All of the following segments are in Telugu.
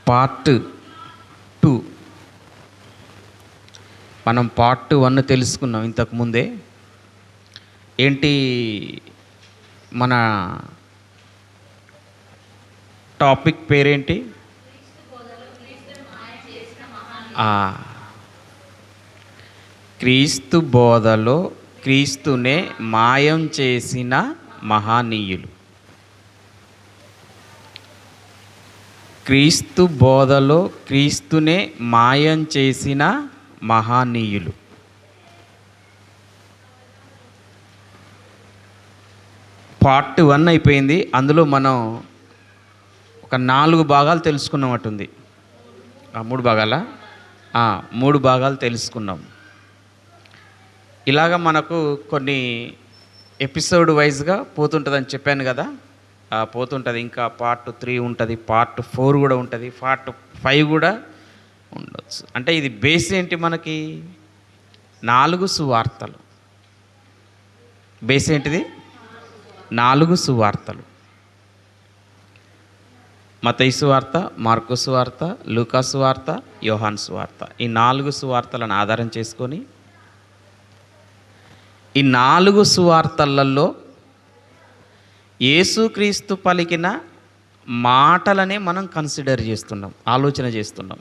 పార్ట్ 2. మనం పార్ట్ 1 తెలుసుకున్నాం ఇంతకుముందే. ఏంటి మన టాపిక్ పేరేంటి? క్రీస్తు బోధలో క్రీస్తునే మాయం చేసిన మహనీయులు. క్రీస్తు బోధలో క్రీస్తునే మాయం చేసిన మహనీయులు. పార్ట్ 1 అయిపోయింది. అందులో మనం ఒక 4 భాగాలు తెలుసుకున్నట్టుంది. 3 భాగాలా? 3 భాగాలు తెలుసుకున్నాం. ఇలాగ మనకు కొన్ని ఎపిసోడ్ వైజ్గా పోతుంటుందని చెప్పాను కదా, పోతుంటుంది. ఇంకా పార్ట్ 3 ఉంటుంది, పార్ట్ 4 కూడా ఉంటుంది, పార్ట్ 5 కూడా ఉండొచ్చు. అంటే ఇది బేస్ ఏంటి? మనకి 4 సువార్తలు. బేస్ ఏంటిది? 4 సువార్తలు. మత్తయి సువార్త, మార్కు సువార్త, లూకా సువార్త, యోహాను సువార్త. ఈ 4 సువార్తలను ఆధారం చేసుకొని ఈ 4 సువార్తలలో యేసుక్రీస్తు పలికిన మాటలనే మనం కన్సిడర్ చేస్తున్నాం, ఆలోచన చేస్తున్నాం.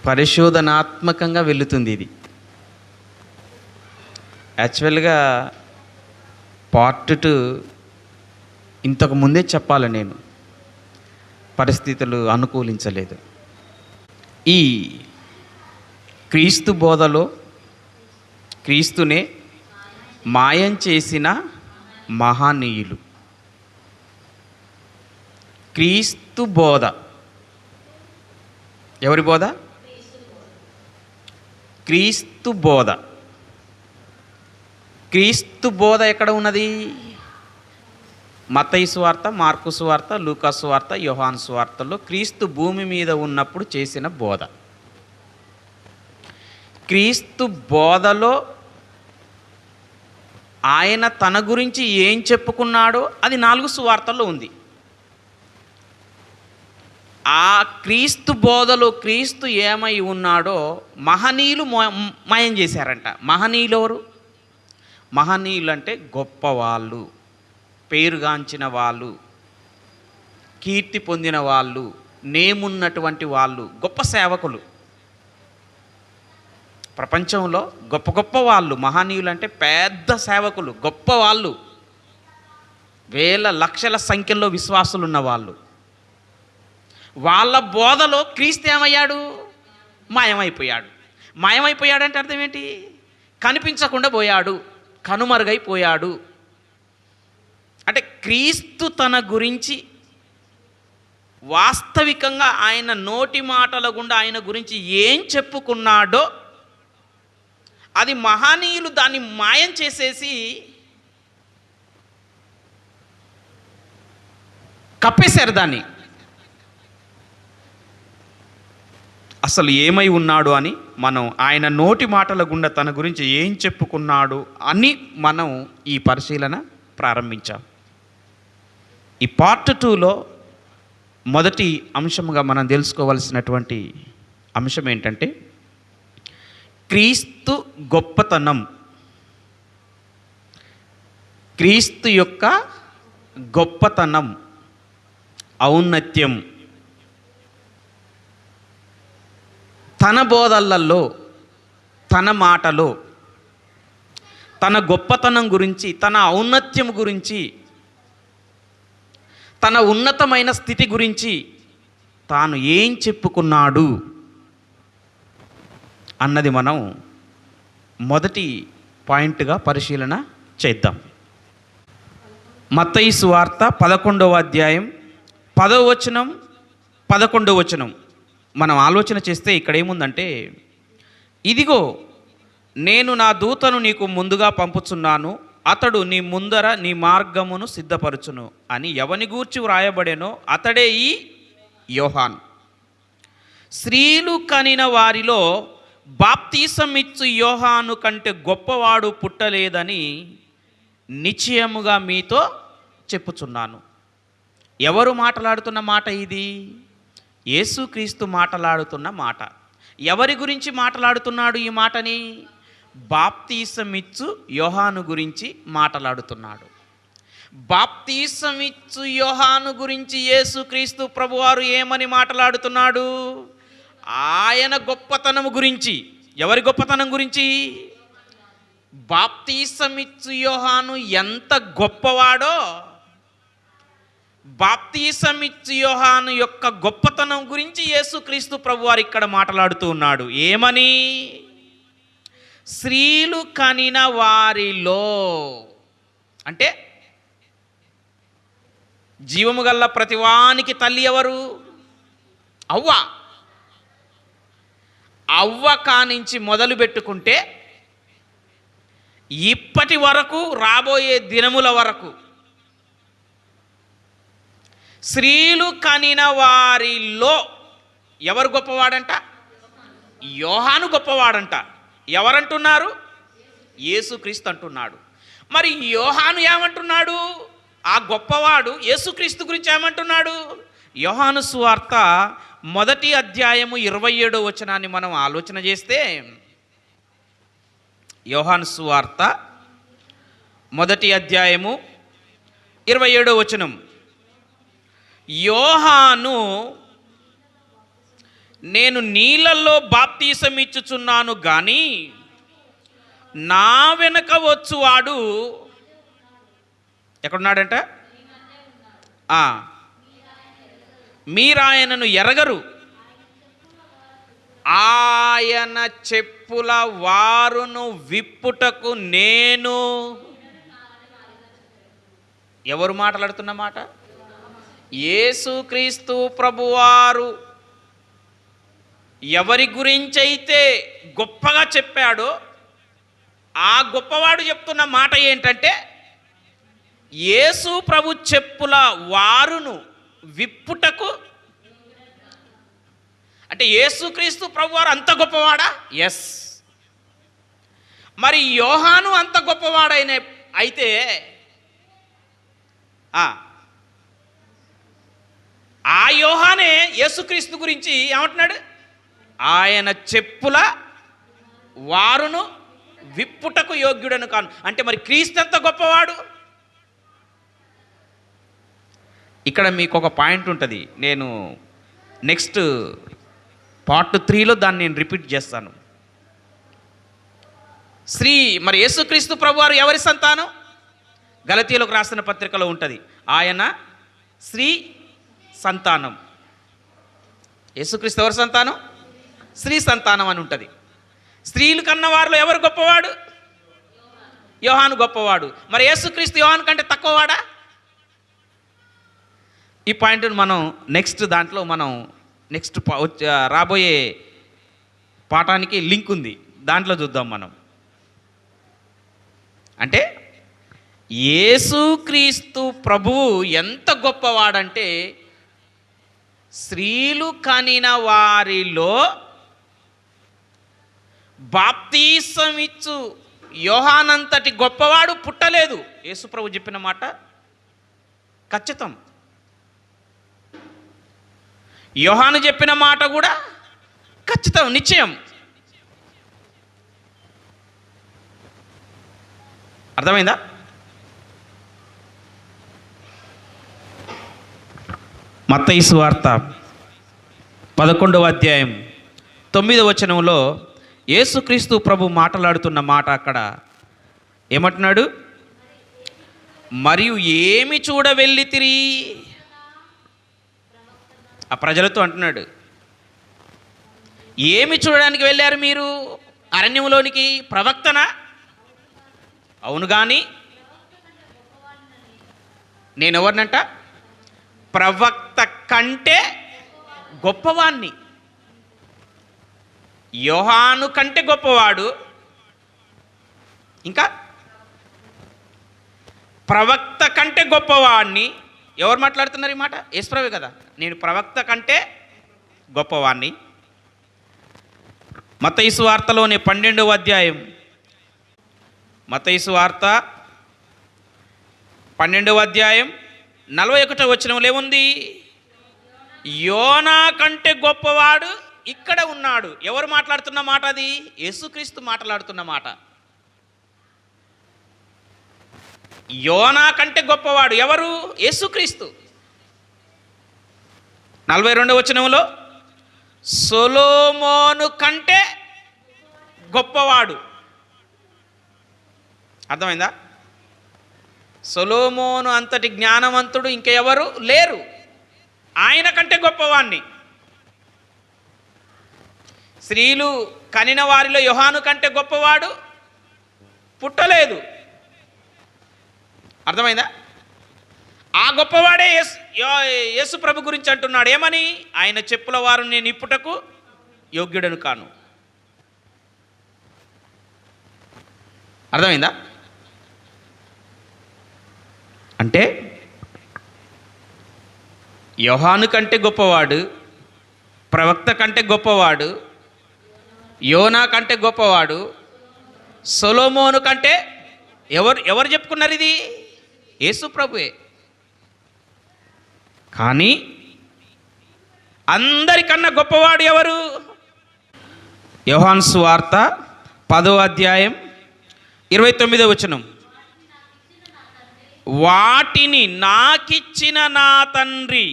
పరిశోధనాత్మకంగా వెళుతుంది ఇది. యాక్చువల్గా పార్ట్ 2 ఇంతకు ముందే చెప్పాలి నేను, పరిస్థితులు అనుకూలించలేదు. ఈ క్రీస్తు బోధలో క్రీస్తునే మాయం చేసిన మహనీయులు. క్రీస్తు బోధ ఎవరి బోధ? క్రీస్తు బోధ. క్రీస్తు బోధ ఎక్కడ ఉన్నది? మత్తయి సువార్త, మార్కు సువార్త, లూకా సువార్త, యోహాను సువార్తల్లో క్రీస్తు భూమి మీద ఉన్నప్పుడు చేసిన బోధ. క్రీస్తు బోధలో ఆయన తన గురించి ఏం చెప్పుకున్నాడో అది 4 సువార్తల్లో ఉంది. ఆ క్రీస్తు బోధలో క్రీస్తు ఏమై ఉన్నాడో మహనీయులు మాయం చేశారంట. మహనీయులు ఎవరు? మహనీయులు అంటే గొప్పవాళ్ళు, పేరుగాంచిన వాళ్ళు, కీర్తి పొందిన వాళ్ళు, నేమున్నటువంటి వాళ్ళు, గొప్ప సేవకులు. ప్రపంచంలో గొప్ప గొప్ప వాళ్ళు మహనీయులు అంటే పెద్ద సేవకులు, గొప్ప వాళ్ళు, వేల లక్షల సంఖ్యలో విశ్వాసులు ఉన్నవాళ్ళు. వాళ్ళ బోధలో క్రీస్తు ఏమయ్యాడు? మాయమైపోయాడు. మాయమైపోయాడంటే అర్థం ఏంటి? కనిపించకుండా పోయాడు, కనుమరుగైపోయాడు. అంటే క్రీస్తు తన గురించి వాస్తవికంగా ఆయన నోటి మాటల గుండా ఆయన గురించి ఏం చెప్పుకున్నాడో అది మహనీయులు దాన్ని మాయం చేసేసి కప్పేశారు దాన్ని. అసలు ఏమై ఉన్నాడు అని మనం ఆయన నోటి మాటల గుండా తన గురించి ఏం చెప్పుకున్నాడు అని మనం ఈ పరిశీలన ప్రారంభించాం. ఈ పార్ట్ 2లో మొదటి అంశంగా మనం తెలుసుకోవాల్సినటువంటి అంశం ఏంటంటే క్రీస్తు గొప్పతనం, క్రీస్తు యొక్క గొప్పతనం, ఔన్నత్యం. తన బోధలలో, తన మాటలో తన గొప్పతనం గురించి, తన ఔన్నత్యం గురించి, తన ఉన్నతమైన స్థితి గురించి తాను ఏం చెప్పుకున్నాడు అన్నది మనం మొదటి పాయింట్గా పరిశీలన చేద్దాం. మత్తయి సువార్త 11వ అధ్యాయం 10వ వచనం, 11వ వచనం మనం ఆలోచన చేస్తే ఇక్కడ ఏముందంటే, ఇదిగో నేను నా దూతను నీకు ముందుగా పంపుచున్నాను, అతడు నీ ముందర నీ మార్గమును సిద్ధపరచును అని ఎవని గూర్చి వ్రాయబడేనో అతడే ఈ యోహాన్. స్త్రీలు కనిన వారిలో బాప్తీసమిచ్చు యోహాను కంటే గొప్పవాడు పుట్టలేదని నిశ్చయముగా మీతో చెప్పుచున్నాను. ఎవరు మాట్లాడుతున్న మాట ఇది? యేసుక్రీస్తు మాట్లాడుతున్న మాట. ఎవరి గురించి మాట్లాడుతున్నాడు ఈ మాటని? బాప్తీసమిచ్చు యోహాను గురించి మాట్లాడుతున్నాడు. బాప్తీసమిచ్చు యోహాను గురించి యేసుక్రీస్తు ప్రభువారు ఏమని మాట్లాడుతున్నాడు? ఆయన గొప్పతనం గురించి. ఎవరి గొప్పతనం గురించి? బాప్తీసమిచ్చు యోహాను ఎంత గొప్పవాడో, బాప్తీసమిచ్చు యోహాను యొక్క గొప్పతనం గురించి యేసుక్రీస్తు ప్రభువారు ఇక్కడ మాట్లాడుతూ ఉన్నాడు. ఏమని? స్త్రీలు కనిన వారిలో, అంటే జీవము గల్ల ప్రతివానికి తల్లి ఎవరు? అవ్వ. అవ్వ కానించి మొదలు పెట్టుకుంటే ఇప్పటి వరకు, రాబోయే దినముల వరకు స్త్రీలు కనిన వారిలో ఎవరు గొప్పవాడంట? యోహాను గొప్పవాడంట. ఎవరంటున్నారు? యేసుక్రీస్తు అంటున్నాడు. మరి యోహాను ఏమంటున్నాడు? ఆ గొప్పవాడు యేసుక్రీస్తు గురించి ఏమంటున్నాడు? యోహాను సువార్త 1వ అధ్యాయము 27వ వచనాన్ని మనం ఆలోచన చేస్తే, యోహాను సువార్త 1వ అధ్యాయము 27వ వచనం. యోహాను, నేను నీళ్ళల్లో బాప్తీసం ఇచ్చుచున్నాను గాని నా వెనక వచ్చువాడు ఎక్కడున్నాడంట? మీరాయనను ఎరగరు, ఆయన చెప్పుల వారును విప్పుటకు నేను. ఎవరు మాట్లాడుతున్న మాట? యేసుక్రీస్తు ప్రభువారు ఎవరి గురించైతే గొప్పగా చెప్పాడో ఆ గొప్పవాడు చెప్తున్న మాట ఏంటంటే, యేసు ప్రభు చెప్పుల వారును విప్పుటకు. అంటే యేసుక్రీస్తు ప్రభువారు అంత గొప్పవాడా? ఎస్. మరి యోహాను అంత గొప్పవాడైన అయితే ఆ యోహానే యేసుక్రీస్తు గురించి ఏమంటున్నాడు? ఆయన చెప్పుల వారును విప్పుటకు యోగ్యుడను కాను. అంటే మరి క్రీస్తు ఎంత గొప్పవాడు? ఇక్కడ మీకు ఒక పాయింట్ ఉంటుంది. నేను నెక్స్ట్ పార్ట్ 3లో దాన్ని నేను రిపీట్ చేస్తాను. మరి యేసుక్రీస్తు ప్రభువారు ఎవరి సంతానం? గలతీయులకు రాసిన పత్రికలో ఉంటుంది. ఆయన స్త్రీ సంతానం. యేసుక్రీస్తు ఎవరి సంతానం? స్త్రీ సంతానం అని ఉంటుంది. స్త్రీలు కన్న వారిలో ఎవరు గొప్పవాడు? యోహాను గొప్పవాడు. మరి యేసుక్రీస్తు యోహాను కంటే తక్కువవాడా? ఈ పాయింట్ను మనం నెక్స్ట్ రాబోయే పాఠానికి లింక్ ఉంది, దాంట్లో చూద్దాం మనం. అంటే యేసుక్రీస్తు ప్రభువు ఎంత గొప్పవాడంటే, స్త్రీలు కనిన వారిలో బాప్తీసమిచ్చు యోహానంతటి గొప్పవాడు పుట్టలేదు. యేసు ప్రభు చెప్పిన మాట ఖచ్చితం. యోహాను చెప్పిన మాట కూడా ఖచ్చితం, నిశ్చయం. అర్థమైందా? మత్తయి సువార్త 11వ అధ్యాయం 9వ వచనంలో యేసుక్రీస్తు ప్రభు మాట్లాడుతున్న మాట అక్కడ ఏమంటున్నాడు? మరియు ఏమి చూడవెళ్ళితిరి? ఆ ప్రజలతో అంటున్నాడు, ఏమి చూడడానికి వెళ్ళారు మీరు అరణ్యంలోనికి? ప్రవక్తనా? అవును, కానీ నేను ఎవరినంట? ప్రవక్త కంటే గొప్పవాణ్ణి. యోహాను కంటే గొప్పవాడు. ఇంకా ప్రవక్త కంటే గొప్పవాణ్ణి. ఎవరు మాట్లాడుతున్నారు ఈ మాట? యేసుప్రభువే కదా. నేను ప్రవక్త కంటే గొప్పవాణ్ణి. మత్తయి సువార్తలోని 12వ అధ్యాయం, మత్తయి సువార్త 12వ అధ్యాయం 41వ వచనంలో ఏముంది? యోనా కంటే గొప్పవాడు ఇక్కడ ఉన్నాడు. ఎవరు మాట్లాడుతున్న మాట అది? యేసుక్రీస్తు మాట్లాడుతున్న మాట. యోనా కంటే గొప్పవాడు ఎవరు? యేసుక్రీస్తు. 42వ వచనంలో సొలొమోను కంటే గొప్పవాడు. అర్థమైందా? సొలొమోను అంతటి జ్ఞానవంతుడు ఇంకెవరు లేరు. ఆయన కంటే గొప్పవాణ్ణి. స్త్రీలు కనిన వారిలో యోహాను కంటే గొప్పవాడు పుట్టలేదు. అర్థమైందా? ఆ గొప్పవాడే యేసు ప్రభు గురించి అంటున్నాడు. ఏమని? ఆయన చెప్పుల వారు నేను ఇప్పుటకు యోగ్యుడను కాను. అర్థమైందా? అంటే యోహాను కంటే గొప్పవాడు, ప్రవక్త కంటే గొప్పవాడు, యోనా కంటే గొప్పవాడు, సొలొమోను కంటే ఎవరు చెప్పుకున్నారు? ఇది యేసు ప్రభువే. కానీ అందరికన్నా గొప్పవాడు ఎవరు? యోహాను సువార్త 10వ అధ్యాయం 29వ వచనం. వాటిని నాకిచ్చిన నా తండ్రి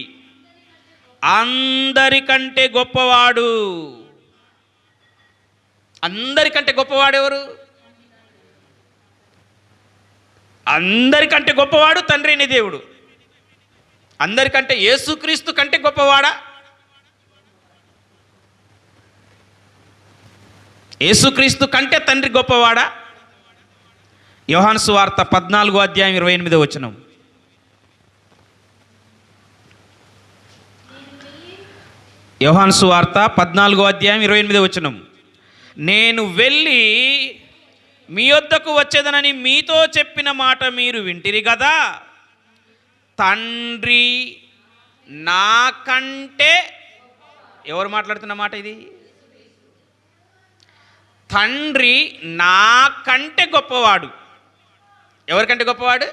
అందరికంటే గొప్పవాడు. అందరికంటే గొప్పవాడు ఎవరు? అందరికంటే గొప్పవాడు తండ్రి అయిన దేవుడు. అందరికంటే యేసుక్రీస్తు కంటే గొప్పవాడా? యేసుక్రీస్తు కంటే తండ్రి గొప్పవాడా? యోహాను సువార్త 14వ అధ్యాయం 28వ వచనం. యోహాను సువార్త 14వ అధ్యాయం 28వ వచనం. నేను వెళ్ళి మీ వద్దకు వచ్చేదనని మీతో చెప్పిన మాట మీరు వింటిరి కదా. తండ్రి నాకంటే, ఎవరు మాట్లాడుతున్న మాట ఇది? తండ్రి నాకంటే గొప్పవాడు. ఎవరికంటే గొప్పవాడు?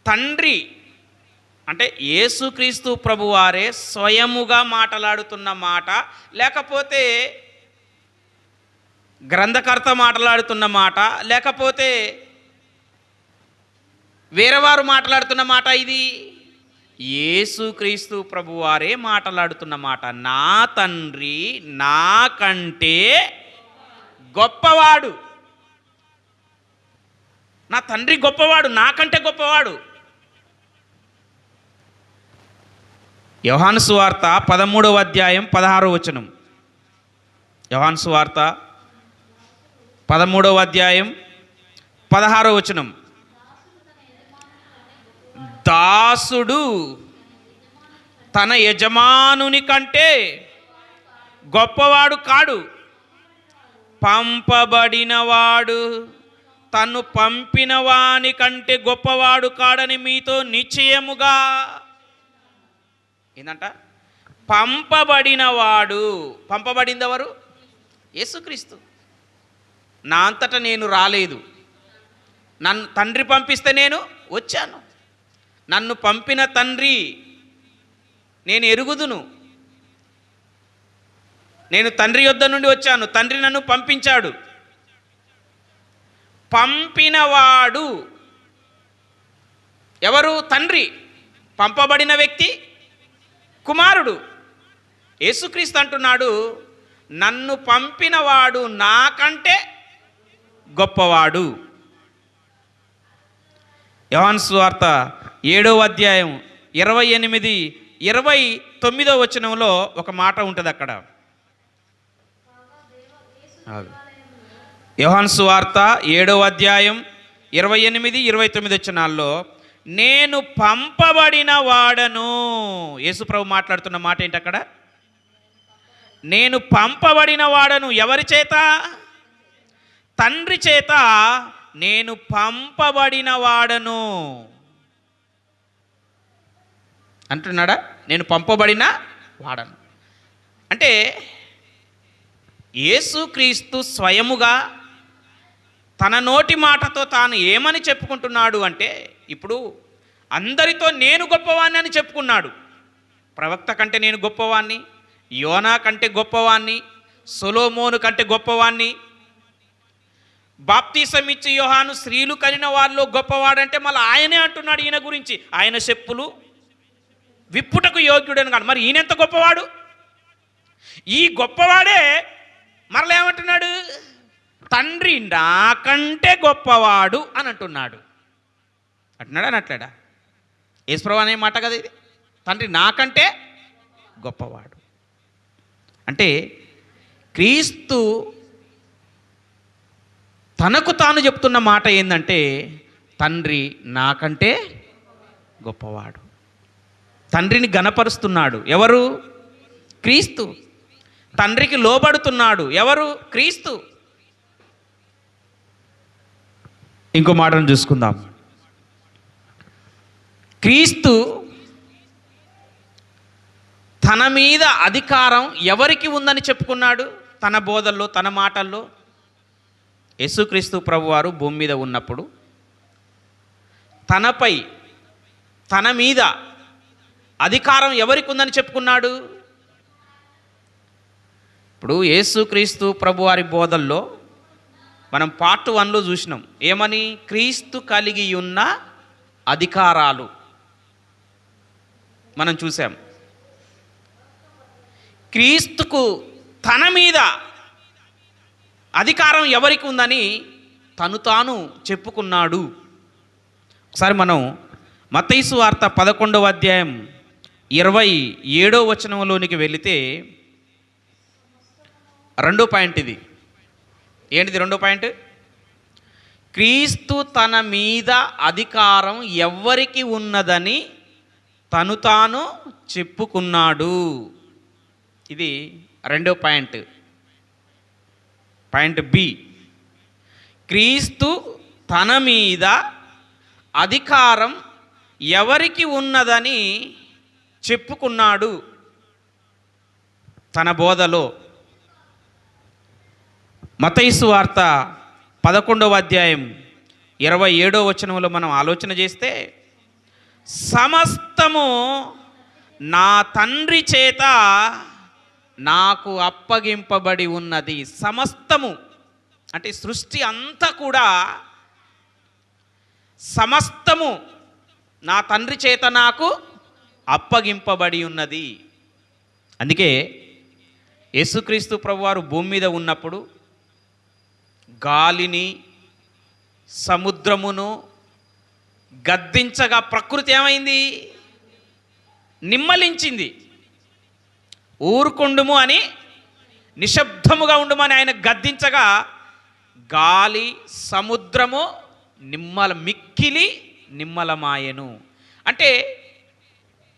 తండ్రి అంటే యేసుక్రీస్తు ప్రభువారే స్వయముగా మాట్లాడుతున్న మాట, లేకపోతే గ్రంథకర్త మాట్లాడుతున్న మాట, లేకపోతే వేరేవారు మాట్లాడుతున్న మాట? ఇది యేసుక్రీస్తు ప్రభువారే మాట్లాడుతున్న మాట. నా తండ్రి నాకంటే గొప్పవాడు. నా తండ్రి గొప్పవాడు, నాకంటే గొప్పవాడు. యోహాను సువార్త 13వ అధ్యాయం 16వ వచనం. యోహాను సువార్త 13వ అధ్యాయం 16వ వచనం. దాసుడు తన యజమానుని కంటే గొప్పవాడు కాడు, పంపబడినవాడు తను పంపిన వాని కంటే గొప్పవాడు కాడని మీతో నిశ్చయముగా. ఏందంట? పంపబడినవాడు. పంపబడింది ఎవరు? యేసుక్రీస్తు. నా అంతటా నేను రాలేదు, నన్ను తండ్రి పంపిస్తే నేను వచ్చాను. నన్ను పంపిన తండ్రి నేను ఎరుగుదును. నేను తండ్రి యొద్ద నుండి వచ్చాను, తండ్రి నన్ను పంపించాడు. పంపినవాడు ఎవరు? తండ్రి. పంపబడిన వ్యక్తి కుమారుడు. యేసుక్రీస్తు అంటున్నాడు, నన్ను పంపినవాడు నాకంటే గొప్పవాడు. యోహాను సువార్త 7వ అధ్యాయం 28, 29వ వచనంలో ఒక మాట ఉంటుంది అక్కడ. యోహాను సువార్త 7వ అధ్యాయం 28, 29 వచనాల్లో నేను పంపబడిన వాడను. యేసుప్రభు మాట్లాడుతున్న మాట ఏంటి అక్కడ? నేను పంపబడిన వాడను. ఎవరి చేత? తండ్రి చేత నేను పంపబడిన వాడను అంటున్నాడా? నేను పంపబడిన వాడను అంటే యేసుక్రీస్తు స్వయముగా తన నోటి మాటతో తాను ఏమని చెప్పుకుంటున్నాడు అంటే, ఇప్పుడు అందరితో నేను గొప్పవాణ్ణి అని చెప్పుకున్నాడు. ప్రవక్త కంటే నేను గొప్పవాణ్ణి, యోనా కంటే గొప్పవాణ్ణి, సొలొమోను కంటే గొప్పవాణ్ణి, బాప్తీసం ఇచ్చి యోహాను స్త్రీలు కనిన వాళ్ళలో గొప్పవాడంటే మళ్ళీ ఆయనే అంటున్నాడు ఈయన గురించి, ఆయన చెప్పులు విప్పుటకు యోగ్యుడని కాదు. మరి ఈయనెంత గొప్పవాడు? ఈ గొప్పవాడే మరలా ఏమంటున్నాడు? తండ్రి నాకంటే గొప్పవాడు అని అంటున్నాడు. అంటున్నాడా అనట్లేడా? యేసుప్రభు అనే మాట కదా ఇది. తండ్రి నాకంటే గొప్పవాడు అంటే క్రీస్తు తనకు తాను చెప్తున్న మాట ఏంటంటే తండ్రి నాకంటే గొప్పవాడు. తండ్రిని గణపరుస్తున్నాడు ఎవరు? క్రీస్తు. తండ్రికి లోబడుతున్నాడు ఎవరు? క్రీస్తు. ఇంకో మాటను చూసుకుందాం. క్రీస్తు తన మీద అధికారం ఎవరికి ఉందని చెప్పుకున్నాడు తన బోధల్లో, తన మాటల్లో? యేసుక్రీస్తు ప్రభువారు భూమి మీద ఉన్నప్పుడు తనపై, తన మీద అధికారం ఎవరికి ఉందని చెప్పుకున్నాడు? ఇప్పుడు యేసుక్రీస్తు ప్రభువారి బోధల్లో మనం పార్ట్ 1లో చూసినాం. ఏమని? క్రీస్తు కలిగి ఉన్న అధికారాలు మనం చూసాం. క్రీస్తుకు తన మీద అధికారం ఎవరికి ఉందని తను తాను చెప్పుకున్నాడు. ఒకసారి మనం మత్తయి సువార్త 11వ అధ్యాయం 27వ వచనంలోనికి వెళితే 2వ పాయింట్ ఇది. ఏంటిది 2వ పాయింట్? క్రీస్తు తన మీద అధికారం ఎవరికి ఉన్నదని తను తాను చెప్పుకున్నాడు. ఇది 2వ పాయింట్. పాయింట్ బి, క్రీస్తు తన మీద అధికారం ఎవరికి ఉన్నదని చెప్పుకున్నాడు తన బోధలో. మత్తయి సువార్త 11వ అధ్యాయం 27వ వచనంలో మనం ఆలోచన చేస్తే, సమస్తము నా తండ్రి చేత నాకు అప్పగింపబడి ఉన్నది. సమస్తము అంటే సృష్టి అంతా కూడా సమస్తము నా తండ్రి చేత నాకు అప్పగింపబడి ఉన్నది. అందుకే యేసుక్రీస్తు ప్రభువారు భూమి మీద ఉన్నప్పుడు గాలిని, సముద్రమును గద్దించగా ప్రకృతి ఏమైంది? నిమ్మలించింది. ఊరుకుండుము అని, నిశ్శబ్దముగా ఉండుమని ఆయన గద్దించగా గాలి, సముద్రము మిక్కిలి నిమ్మలమాయెను. అంటే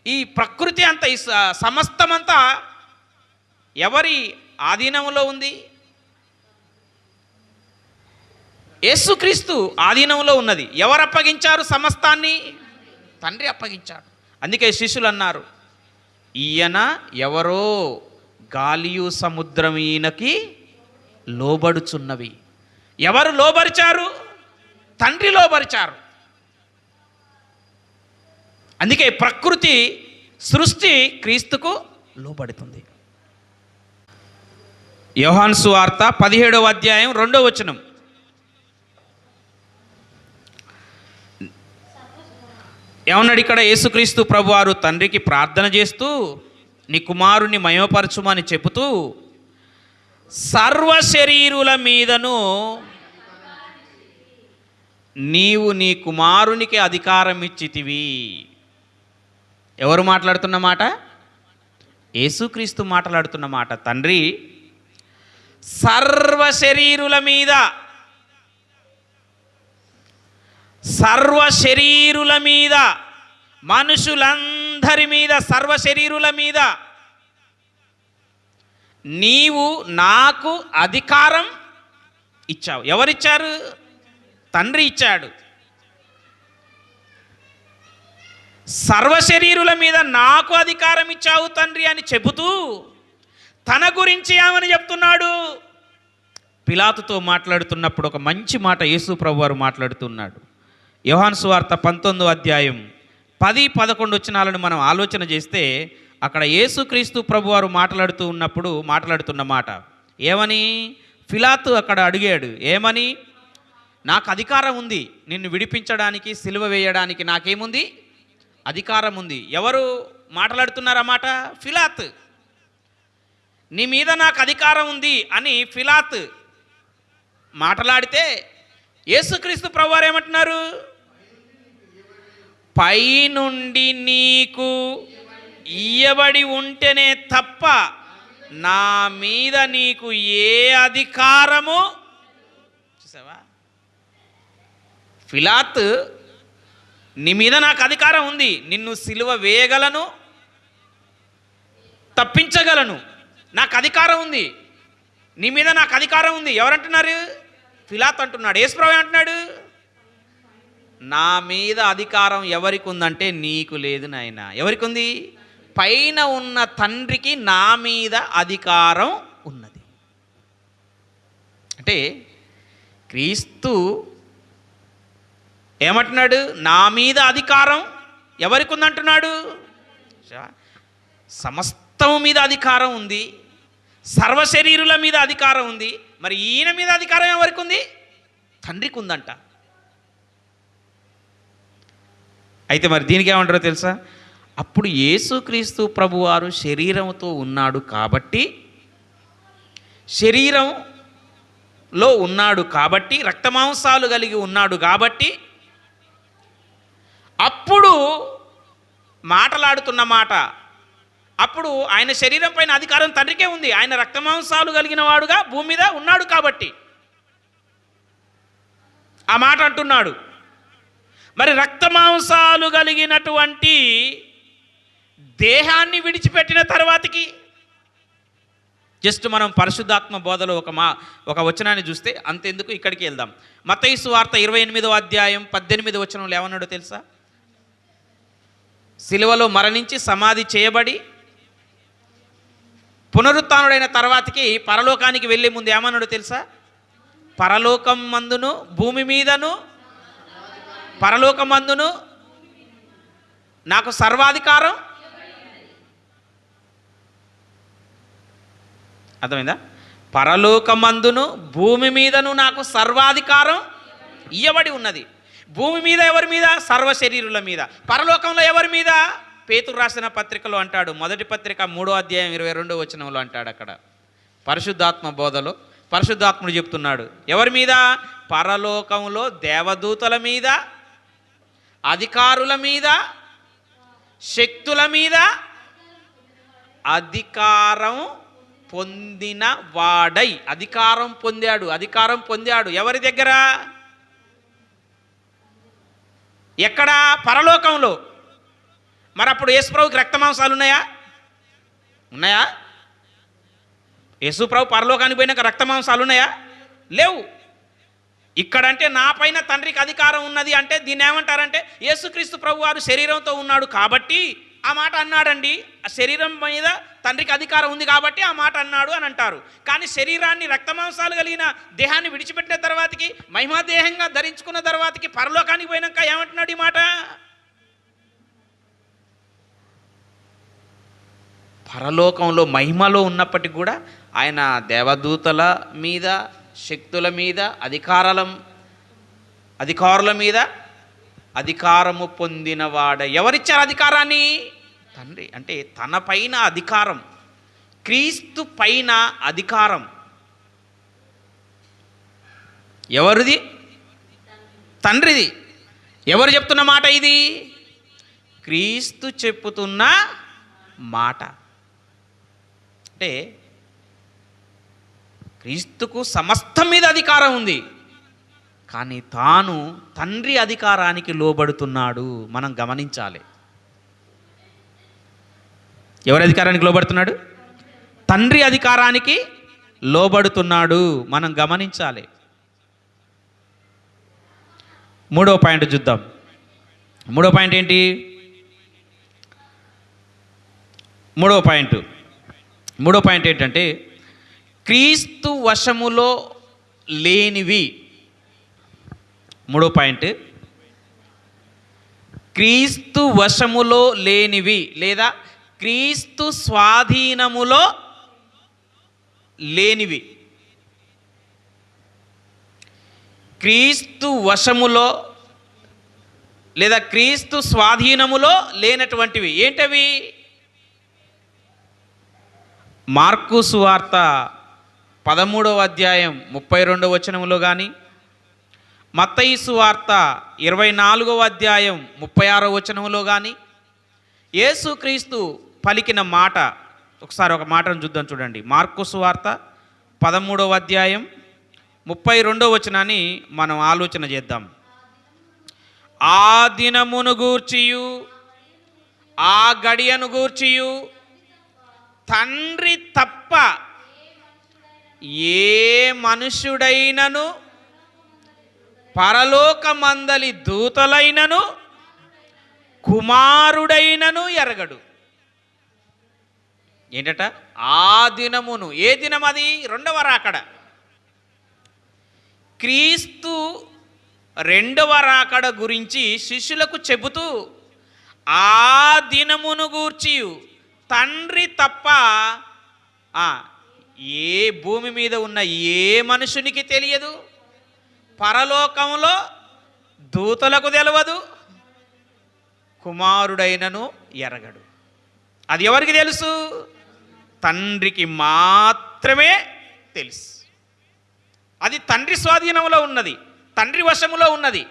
ఈ ప్రకృతి అంతా, ఈ సమస్తమంతా ఎవరి ఆధీనంలో ఉంది? యేసుక్రీస్తు ఆధీనంలో ఉన్నది. ఎవరు అప్పగించారు సమస్తాన్ని? తండ్రి అప్పగించాడు. అందుకే శిష్యులు అన్నారు, ఈయన ఎవరో గాలియు సముద్రం ఈయనకి లోబడుచున్నవి. ఎవరు లోబరిచారు? తండ్రి లోబరిచారు. అందుకే ప్రకృతి, సృష్టి క్రీస్తుకు లోబడుతుంది. యోహాను సువార్త 17వ అధ్యాయం 2వ వచనం. ఏమన్నాడు ఇక్కడ? యేసుక్రీస్తు ప్రభువారు తండ్రికి ప్రార్థన చేస్తూ నీ కుమారుని మహిమపరచుమని చెబుతూ, సర్వ శరీరుల మీదను నీవు నీ కుమారునికి అధికారం ఇచ్చితివి. ఎవరు మాట్లాడుతున్న మాట? యేసుక్రీస్తు మాట్లాడుతున్న మాట. తండ్రి సర్వ శరీరుల మీద, సర్వ శరీరుల మీద, మనుషులందరి మీద, సర్వ శరీరుల మీద నీవు నాకు అధికారం ఇచ్చావు. ఎవరిచ్చారు? తండ్రి ఇచ్చాడు. సర్వ శరీరుల మీద నాకు అధికారం ఇచ్చావు తండ్రి అని చెబుతూ తన గురించి ఏమని చెప్తున్నాడు? పిలాతుతో మాట్లాడుతున్నప్పుడు ఒక మంచి మాట యేసు ప్రభువారు మాట్లాడుతున్నాడు. యోహాను సువార్త 19వ అధ్యాయం 10-11 వచనాలను మనం ఆలోచన చేస్తే అక్కడ యేసుక్రీస్తు ప్రభువారు మాట్లాడుతున్న మాట ఏమని? పిలాతు అక్కడ అడిగాడు, ఏమని? నాకు అధికారం ఉంది, నిన్ను విడిపించడానికి, సిలువ వేయడానికి నాకేముంది? అధికారం ఉంది. ఎవరు మాట్లాడుతున్నారన్నమాట? పిలాతు. నీ మీద నాకు అధికారం ఉంది అని పిలాతు మాట్లాడితే యేసుక్రీస్తు ప్రభువారు ఏమంటున్నారు? పైనుండి నీకు ఇయ్యబడి ఉంటేనే తప్ప నా మీద నీకు ఏ అధికారము. చూసావా? పిలాతు, నీ మీద నాకు అధికారం ఉంది, నిన్ను సిలువ వేయగలను, తప్పించగలను, నాకు అధికారం ఉంది, నీ మీద నాకు అధికారం ఉంది. ఎవరంటున్నారు? పిలాతు అంటున్నాడు. యేసుప్రభు అంటున్నాడు, నా మీద అధికారం ఎవరికి ఉందంటే నీకు లేదు నాయనా. ఎవరికి ఉంది? పైన ఉన్న తండ్రికి నా మీద అధికారం ఉన్నది. అంటే క్రీస్తు ఏమంటున్నాడు? నా మీద అధికారం ఎవరికి ఉందంటున్నాడు? సమస్తం మీద అధికారం ఉంది, సర్వశరీరుల మీద అధికారం ఉంది. మరి ఈయన మీద అధికారం ఎవరికి ఉంది? తండ్రికి ఉందంట. అయితే మరి దీనికి ఏమంటారో తెలుసా? అప్పుడు యేసుక్రీస్తు ప్రభువారు శరీరంతో ఉన్నాడు కాబట్టి, శరీరంలో ఉన్నాడు కాబట్టి, రక్తమాంసాలు కలిగి ఉన్నాడు కాబట్టి, అప్పుడు మాటలాడుతున్న మాట, అప్పుడు ఆయన శరీరం పైన అధికారం తండ్రికే ఉంది. ఆయన రక్తమాంసాలు కలిగిన వాడుగా భూమి మీద ఉన్నాడు కాబట్టి ఆ మాట అంటున్నాడు. మరి రక్తమాంసాలు కలిగినటువంటి దేహాన్ని విడిచిపెట్టిన తర్వాతకి, జస్ట్ మనం పరిశుద్ధాత్మ బోధలో ఒక వచనాన్ని చూస్తే అంతెందుకు, ఇక్కడికి వెళ్దాం. మత్తయి సువార్త 28వ అధ్యాయం 18వ వచనంలో ఏమన్నాడో తెలుసా? సిలువలో మరణించి సమాధి చేయబడి పునరుత్థానుడైన తర్వాతకి పరలోకానికి వెళ్ళే ముందు ఏమన్నాడో తెలుసా? పరలోకం మందును భూమి మీదను, పరలోకమందును నాకు సర్వాధికారం. అర్థమైందా? పరలోకమందును భూమి మీదను నాకు సర్వాధికారం ఇయ్యబడి ఉన్నది. భూమి మీద ఎవరి మీద? సర్వశరీరుల మీద. పరలోకంలో ఎవరి మీద? పేతురు రాసిన పత్రికలో అంటాడు, మొదటి పత్రిక 3వ అధ్యాయం 22వ వచనంలో అంటాడు. అక్కడ పరిశుద్ధాత్మ బోధలో పరిశుద్ధాత్ముడు చెప్తున్నాడు, ఎవరి మీద? పరలోకంలో దేవదూతల మీద, అధికారుల మీద, శక్తుల మీద అధికారం పొందిన వాడై. అధికారం పొందాడు. ఎవరి దగ్గర? ఎక్కడ? పరలోకంలో. మరి అప్పుడు యేసుప్రభుకి రక్తమాంసాలు ఉన్నాయా? యేసుప్రభు పరలోకానికి పోయినాక రక్తమాంసాలు ఉన్నాయా? లేవు. ఇక్కడంటే నా పైన తండ్రికి అధికారం ఉన్నది అంటే దీన్ని ఏమంటారంటే, యేసుక్రీస్తు ప్రభు వారు శరీరంతో ఉన్నాడు కాబట్టి ఆ మాట అన్నాడండి. ఆ శరీరం మీద తండ్రికి అధికారం ఉంది కాబట్టి ఆ మాట అన్నాడు అని అంటారు. కానీ శరీరాన్ని, రక్తమాంసాలు కలిగిన దేహాన్ని విడిచిపెట్టిన తర్వాతకి, మహిమాదేహంగా ధరించుకున్న తర్వాతకి, పరలోకానికి పోయినాక ఏమంటున్నాడు ఈ మాట? పరలోకంలో మహిమలో ఉన్నప్పటికీ కూడా ఆయన దేవదూతల మీద, శక్తుల మీద, అధికారుల మీద అధికారము పొందినవాడ. ఎవరిచ్చారు అధికారాన్ని? తండ్రి. అంటే తన పైన అధికారం, క్రీస్తు పైన అధికారం ఎవరిది? తండ్రిది. ఎవరు చెప్తున్న మాట ఇది? క్రీస్తు చెప్పుతున్న మాట. అంటే క్రీస్తుకు సమస్తం మీద అధికారం ఉంది, కానీ తాను తండ్రి అధికారానికి లోబడుతున్నాడు. మనం గమనించాలి. ఎవరి అధికారానికి లోబడుతున్నాడు? తండ్రి అధికారానికి లోబడుతున్నాడు. మనం గమనించాలి. 3వ పాయింట్ చూద్దాం. 3వ పాయింట్ ఏంటి? 3వ పాయింట్ ఏంటంటే, క్రీస్తు వశములో లేనివి. 3వ పాయింట్, క్రీస్తు వశములో లేనివి లేదా క్రీస్తు స్వాధీనములో లేనివి, క్రీస్తు వశములో లేదా క్రీస్తు స్వాధీనములో లేనటువంటివి ఏంటవి? మార్కు సువార్త 13వ అధ్యాయం 32వ వచనములో కానీ, మత్తయి సువార్త 24వ అధ్యాయం 36వ వచనములో కానీ యేసుక్రీస్తు పలికిన మాట, ఒకసారి ఒక మాటను చూద్దాం. చూడండి, మార్కు సువార్త 13వ అధ్యాయం 32వ వచనాన్ని మనం ఆలోచన చేద్దాం. ఆ దినమును గూర్చియు ఆ గడియను గూర్చియు తండ్రి తప్ప ఏ మనుష్యుడైనను పరలోకమందలి దూతలైనను కుమారుడైనను ఎరగడు. ఏంటట? ఆ దినమును. ఏ దినం అది? రెండవ రాకడ. క్రీస్తు రెండవ రాకడ గురించి శిష్యులకు చెబుతూ ఆ దినమును గూర్చి తండ్రి తప్ప ఏ భూమి మీద ఉన్న ఏ మనుషునికి తెలియదు, పరలోకంలో దూతలకు తెలియదు, కుమారుడైనను ఎరగడు. అది ఎవరికి తెలుసు? తండ్రికి మాత్రమే తెలుసు. అది తండ్రి స్వాధీనంలో ఉన్నది, తండ్రి వశములో ఉన్నది.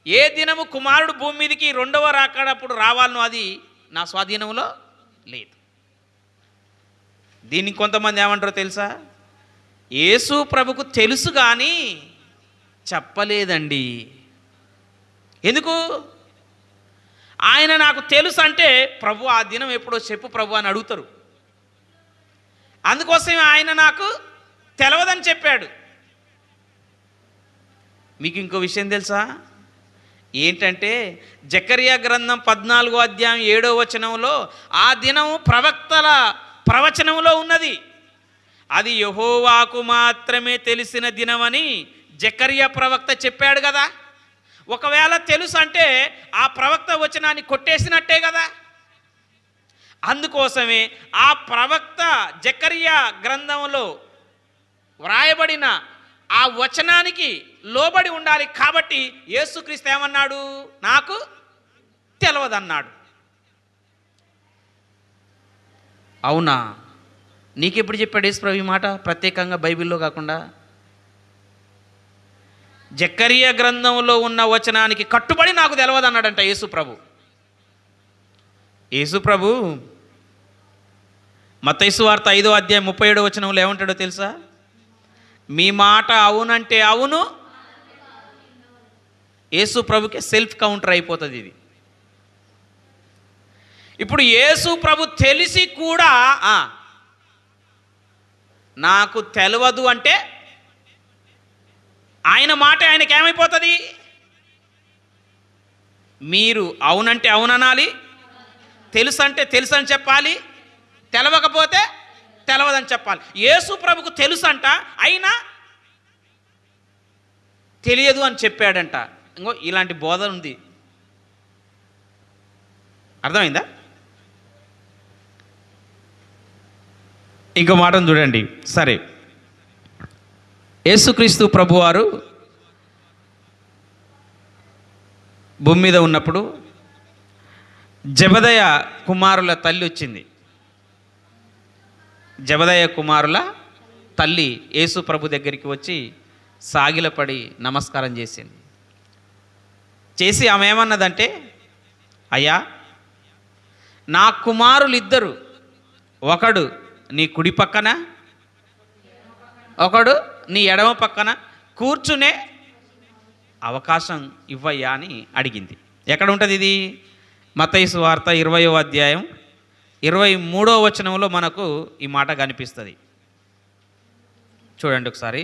ఏ దినము కుమారుడు భూమి మీదకి రెండవ రాకడప్పుడు రావాలనో అది నా స్వాధీనంలో లేదు. దీనికి కొంతమంది ఏమంటారో తెలుసా? యేసు ప్రభుకు తెలుసు కానీ చెప్పలేదండి. ఎందుకు? ఆయన నాకు తెలుసు అంటే, ప్రభు ఆ దినం ఎప్పుడో చెప్పు ప్రభు అని అడుగుతారు. అందుకోసమే ఆయన నాకు తెలవదని చెప్పాడు. మీకు ఇంకో విషయం తెలుసా? ఏంటంటే జకర్యా గ్రంథం 14వ అధ్యాయం 7వ వచనంలో ఆ దినం ప్రవక్తల ప్రవచనంలో ఉన్నది. అది యెహోవాకు మాత్రమే తెలిసిన దినమని జకర్యా ప్రవక్త చెప్పాడు కదా. ఒకవేళ తెలుసు అంటే ఆ ప్రవక్త వచనాన్ని కొట్టేసినట్టే కదా. అందుకోసమే ఆ ప్రవక్త జకర్యా గ్రంథంలో వ్రాయబడిన ఆ వచనానికి లోబడి ఉండాలి. కాబట్టి యేసుక్రీస్తు ఏమన్నాడు? నాకు తెలవదన్నాడు. అవునా? నీకెప్పుడు చెప్పాడు యేసుప్రభు ఈ మాట? ప్రత్యేకంగా బైబిల్లో కాకుండా జకర్యా గ్రంథంలో ఉన్న వచనానికి కట్టుబడి నాకు తెలవదన్నాడంట యేసుప్రభు. యేసుప్రభు మత్తయి సువార్త 5వ అధ్యాయం 37వ వచనంలో ఏమంటాడో తెలుసా? మీ మాట అవునంటే అవును. యేసు ప్రభుకి సెల్ఫ్ కౌంటర్ అయిపోతుంది ఇది. ఇప్పుడు యేసు ప్రభు తెలిసి కూడా నాకు తెలియదు అంటే ఆయన మాట ఆయనకి ఏమైపోతుంది? మీరు అవునంటే అవుననాలి, తెలుసు అంటే తెలుసు అని చెప్పాలి, తెలవకపోతే తెలవదని చెప్పాలి. యేసు ప్రభుకు తెలుసు అంట, అయినా తెలియదు అని చెప్పాడంట. ఇంకో ఇలాంటి బోధ ఉంది. అర్థమైందా? ఇంకో మాటను చూడండి. సరే, యేసుక్రీస్తు ప్రభువారు భూమి మీద ఉన్నప్పుడు జెబెదయి కుమారుల తల్లి వచ్చింది. జెబెదయి కుమారుల తల్లి యేసు ప్రభు దగ్గరికి వచ్చి సాగిలపడి నమస్కారం చేసింది. చేసి ఆమె ఏమన్నదంటే, అయ్యా, నా కుమారులు ఇద్దరు, ఒకడు నీ కుడి పక్కన, ఒకడు నీ ఎడమ పక్కన కూర్చునే అవకాశం ఇవ్వయ్యా అని అడిగింది. ఎక్కడ ఉంటుంది ఇది? మత్తయి సువార్త 20వ అధ్యాయం 23వ వచనంలో మనకు ఈ మాట కనిపిస్తుంది. చూడండి ఒకసారి.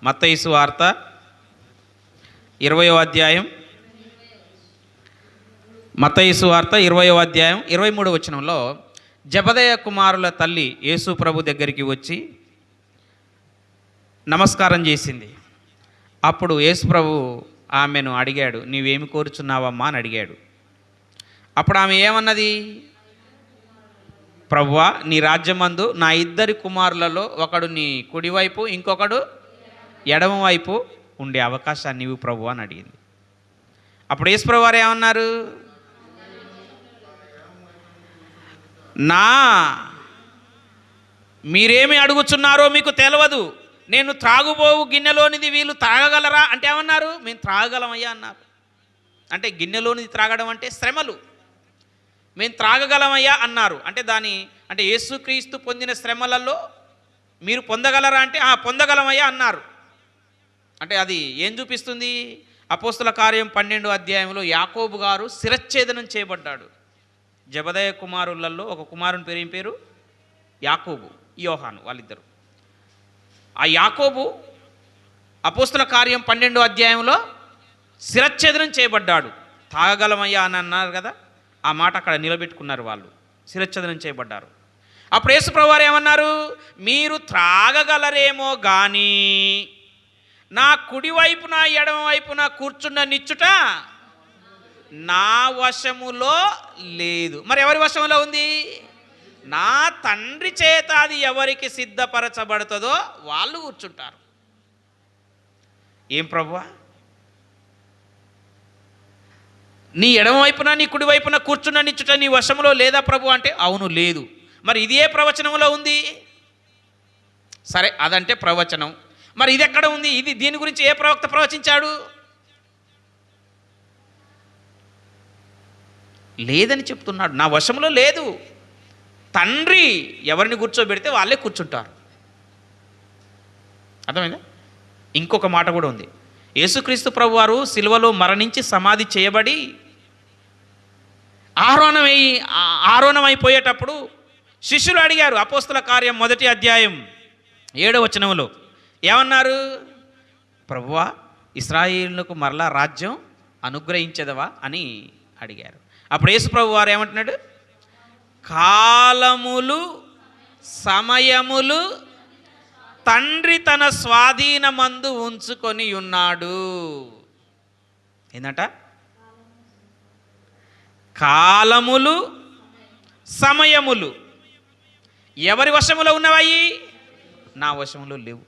మత్తయి సువార్త 20వ అధ్యాయం, మత్తయి సువార్త 20వ అధ్యాయం 23వ వచనంలో జెబెదయి కుమారుల తల్లి యేసు ప్రభు దగ్గరికి వచ్చి నమస్కారం చేసింది. అప్పుడు యేసు ప్రభు ఆమెను అడిగాడు, నీవేమి కోరుచున్నావమ్మా అని అడిగాడు. అప్పుడు ఆమె ఏమన్నది? ప్రభువా, నీ రాజ్యమందు నా ఇద్దరి కుమారులలో ఒకడు నీ కుడివైపు, ఇంకొకడు ఎడమవైపు ఉండే అవకాశాన్ని నీవు ప్రభువా అని అడిగింది. అప్పుడు యేసుప్రభు వారు ఏమన్నారు? మీరేమి అడుగుచున్నారో మీకు తెలియదు. నేను త్రాగుబోవు గిన్నెలోనిది వీళ్ళు త్రాగగలరా అంటే ఏమన్నారు? మేము త్రాగగలమయ్యా అన్నారు. అంటే గిన్నెలోనిది త్రాగడం అంటే శ్రమలు. మేము త్రాగగలమయ్యా అన్నారు. అంటే యేసుక్రీస్తు పొందిన శ్రమలలో మీరు పొందగలరా అంటే పొందగలమయ్యా అన్నారు. అంటే అది ఏం చూపిస్తుంది? అపోస్తుల కార్యం 12వ అధ్యాయంలో యాకోబు గారు శిరచ్ఛేదనం చేయబడ్డాడు. జబదయ కుమారులలో ఒక కుమారుని పేరు యాకోబు, యోహాను, వాళ్ళిద్దరు. ఆ యాకోబు అపోస్తుల కార్యం 12వ అధ్యాయంలో శిరచ్ఛేదనం చేయబడ్డాడు. తాగగలమయ్యా అని అన్నారు కదా, ఆ మాట అక్కడ నిలబెట్టుకున్నారు వాళ్ళు. శిరచ్ఛేదనం చేయబడ్డారు. అప్పుడు యేసుప్రభు వారు ఏమన్నారు? మీరు త్రాగగలరేమో కానీ నా కుడివైపున ఎడమవైపున కూర్చున్న నిచ్చుట నా వశములో లేదు. మరి ఎవరి వశములో ఉంది? నా తండ్రి చేత అది ఎవరికి సిద్ధపరచబడుతుందో వాళ్ళు కూర్చుంటారు. ఏం ప్రభువా, నీ ఎడమవైపున నీ కుడివైపున కూర్చున్న నిచ్చుట నీ వశములో లేదా ప్రభు అంటే అవును లేదు. మరి ఇది ఏ ప్రవచనంలో ఉంది? సరే, అదంటే ప్రవచనం. మరి ఇది ఎక్కడ ఉంది? దీని గురించి ఏ ప్రవక్త ప్రవచించాడు? లేదని చెప్తున్నాడు. నా వశంలో లేదు. తండ్రి ఎవరిని కూర్చోబెడితే వాళ్ళే కూర్చుంటారు. అర్థమైందా? ఇంకొక మాట కూడా ఉంది. యేసుక్రీస్తు ప్రభు వారు సిలువలో మరణించి సమాధి చేయబడి ఆరోహణమైపోయేటప్పుడు శిష్యులు అడిగారు. అపోస్తుల కార్యం 1వ అధ్యాయం 7వ వచనంలో ఏమన్నారు? ప్రభువా, ఇశ్రాయేలుకు మరలా రాజ్యం అనుగ్రహించదవా అని అడిగారు. అప్పుడు యేసు ప్రభు వారు ఏమంటున్నాడు? కాలములు సమయములు తండ్రి తన స్వాధీనమందు ఉంచుకొని ఉన్నాడు. ఏంటంట? కాలములు సమయములు ఎవరి వశములో ఉన్నవాయి? నా వశములో లేవు.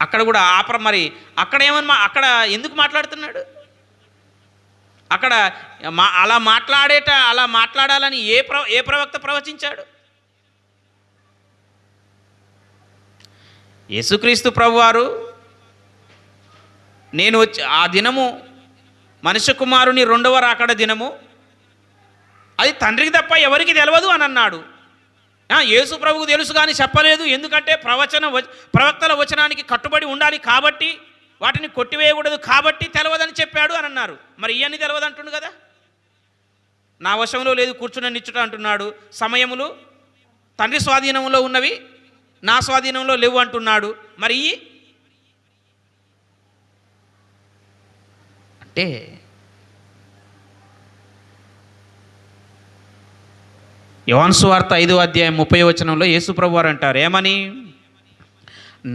అక్కడ కూడా మరి అక్కడ ఎందుకు మాట్లాడుతున్నాడు? అక్కడ అలా మాట్లాడాలని ఏ ప్రవక్త ప్రవచించాడు? యేసుక్రీస్తు ప్రభువారు నేను వచ్చి ఆ దినము మనుష్య కుమారుని 2వ రాకడ దినము, అది తండ్రికి తప్ప ఎవరికి తెలియదు అని అన్నాడు. యేసు ప్రభువుకు తెలుసు కానీ చెప్పలేదు. ఎందుకంటే ప్రవక్తల వచనానికి కట్టుబడి ఉండాలి కాబట్టి, వాటిని కొట్టివేయకూడదు కాబట్టి తెలియదని చెప్పాడు అని అన్నారు. మరి ఇవన్నీ తెలియదు అంటుండు కదా. నా వశంలో లేదు కూర్చున్న నిచ్చుట అంటున్నాడు. సమయములు తండ్రి స్వాధీనంలో ఉన్నవి నా స్వాధీనంలో లేవు అంటున్నాడు. మరి అంటే యోహాను సువార్త 5వ అధ్యాయం 30వ వచనంలో యేసు ప్రభువారు అంటారు ఏమని?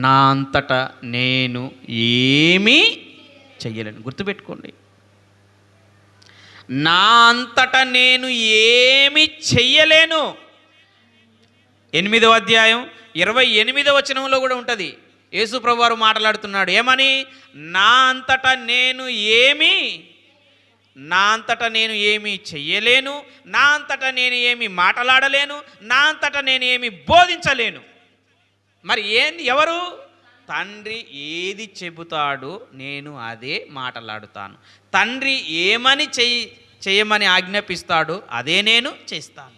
నా అంతటా నేను ఏమీ చెయ్యలేను. గుర్తుపెట్టుకోండి, నా అంతటా నేను ఏమి చెయ్యలేను. 8వ అధ్యాయం 28వ వచనంలో కూడా ఉంటుంది. యేసు ప్రభువారు మాట్లాడుతున్నాడు ఏమని? నా అంతటా నేను ఏమి చెయ్యలేను, నా అంతటా నేను ఏమి మాట్లాడలేను, నా అంతటా నేను ఏమి బోధించలేను. మరి ఎవరు? తండ్రి ఏది చెబుతాడో నేను అదే మాట్లాడుతాను. తండ్రి ఏమని చేయమని ఆజ్ఞాపిస్తాడో అదే నేను చేస్తాను.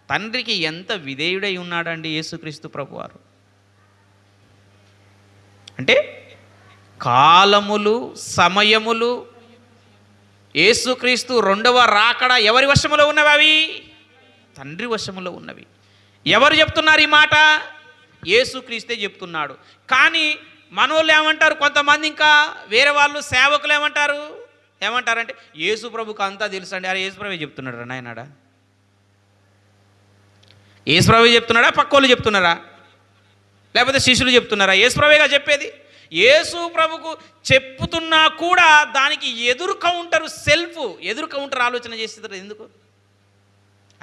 తండ్రికి ఎంత విధేయుడై ఉన్నాడండి యేసుక్రీస్తు ప్రభువారు. అంటే కాలములు సమయములు యేసుక్రీస్తు 2వ రాకడ ఎవరి వశములో ఉన్నవి? అవి తండ్రి వశములో ఉన్నవి. ఎవరు చెప్తున్నారు ఈ మాట? యేసుక్రీస్తే చెప్తున్నాడు. కానీ మనోళ్ళు ఏమంటారు? కొంతమంది ఇంకా వేరే వాళ్ళు సేవకులు ఏమంటారంటే యేసు ప్రభుకు అంతా తెలుసు అండి. అరే యేసు ప్రభు చెప్తున్నాడు రా నాయనాడా? యేసు ప్రభు చెప్తున్నాడా? పక్కోళ్ళు చెప్తున్నారా? లేకపోతే శిష్యులు చెప్తున్నారా? యేసు ప్రభుగా చెప్పేది. యేసు ప్రభుకు చెప్పుతున్నా కూడా దానికి ఎదురు కౌంటర్ ఆలోచన చేస్తారు. ఎందుకు?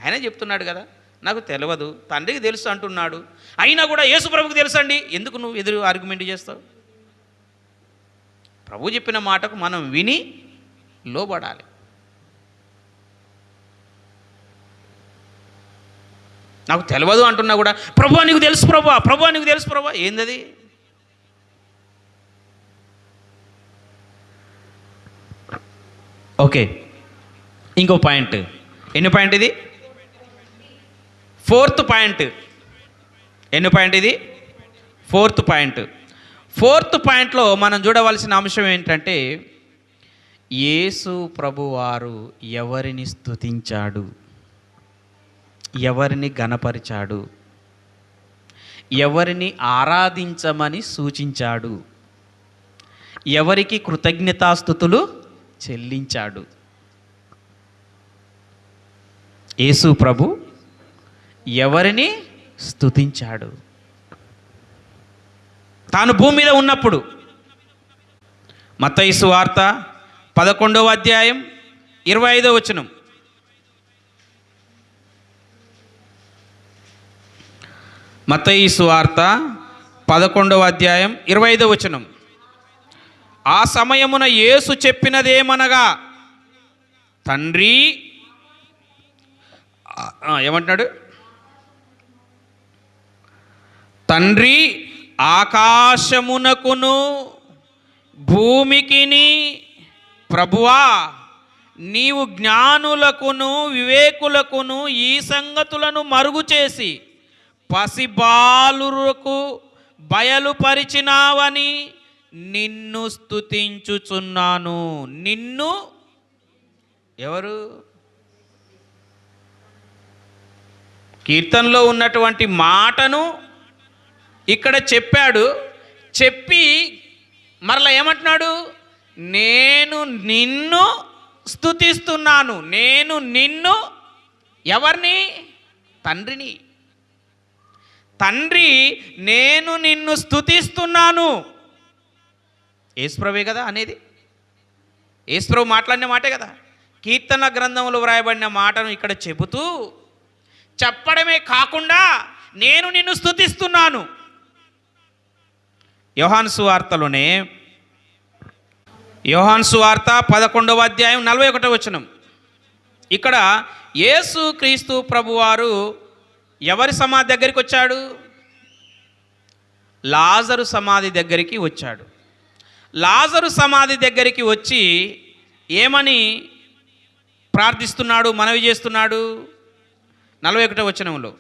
ఆయన చెప్తున్నాడు కదా, నాకు తెలియదు, తండ్రికి తెలుసు అంటున్నాడు. అయినా కూడా యేసు ప్రభువుకి తెలుసు అండి, ఎందుకు నువ్వు ఎదురు ఆర్గ్యుమెంట్ చేస్తావు? ప్రభు చెప్పిన మాటకు మనం విని లోబడాలి. నాకు తెలియదు అంటున్నా కూడా ప్రభు నీకు తెలుసు ప్రభా, ప్రభు నీకు తెలుసు ప్రభా, ఏందది? ఓకే, ఇంకో పాయింట్. ఎన్ని పాయింట్ ఇది? 4th point. ఎన్ని పాయింట్ ఇది? 4th point. 4th పాయింట్లో మనం చూడవలసిన అంశం ఏంటంటే, యేసు ప్రభువారు ఎవరిని స్తుతించాడు, ఎవరిని గణపరిచాడు, ఎవరిని ఆరాధించమని సూచించాడు, ఎవరికి కృతజ్ఞతాస్తుతులు చెల్లించాడు. యేసు ప్రభు ఎవరిని స్తుతించాడు? తాను భూమి మీద ఉన్నప్పుడు. మత్తయి సువార్త 11వ అధ్యాయం 25వ వచనం. మత్తయి సువార్త 11వ అధ్యాయం 25వ వచనం. ఆ సమయమున యేసు చెప్పినదేమనగా, తండ్రి, ఏమంటున్నాడు? తండ్రి, ఆకాశమునకును భూమికిని ప్రభువా, నీవు జ్ఞానులకును వివేకులకును ఈ సంగతులను మరుగు చేసి పసిబాలురకు బయలుపరిచినావని నిన్ను స్తుతించుచున్నాను. నిన్ను ఎవరు? కీర్తనలో ఉన్నటువంటి మాటను ఇక్కడ చెప్పాడు. చెప్పి మరలా ఏమంటున్నాడు? నేను నిన్ను స్తుతిస్తున్నాను. నేను నిన్ను, ఎవరిని? తండ్రిని. తండ్రి, నేను నిన్ను స్తుతిస్తున్నాను. యేసుప్రభే కదా అనేది. యేసుప్రభు మాట్లాడిన మాటే కదా. కీర్తన గ్రంథంలో వ్రాయబడిన మాటను ఇక్కడ చెబుతూ, చెప్పడమే కాకుండా నేను నిన్ను స్తుతిస్తున్నాను. యోహాను సువార్తలోనే, యోహాను సువార్త 11వ అధ్యాయం 41వ వచనం. ఇక్కడ యేసు క్రీస్తు ప్రభువారు ఎవరి సమాధి దగ్గరికి వచ్చాడు? లాజరు సమాధి దగ్గరికి వచ్చాడు. లాజరు సమాధి దగ్గరికి వచ్చి ఏమని ప్రార్థిస్తున్నాడు, మనవి చేస్తున్నాడు? 41వ వచనంలో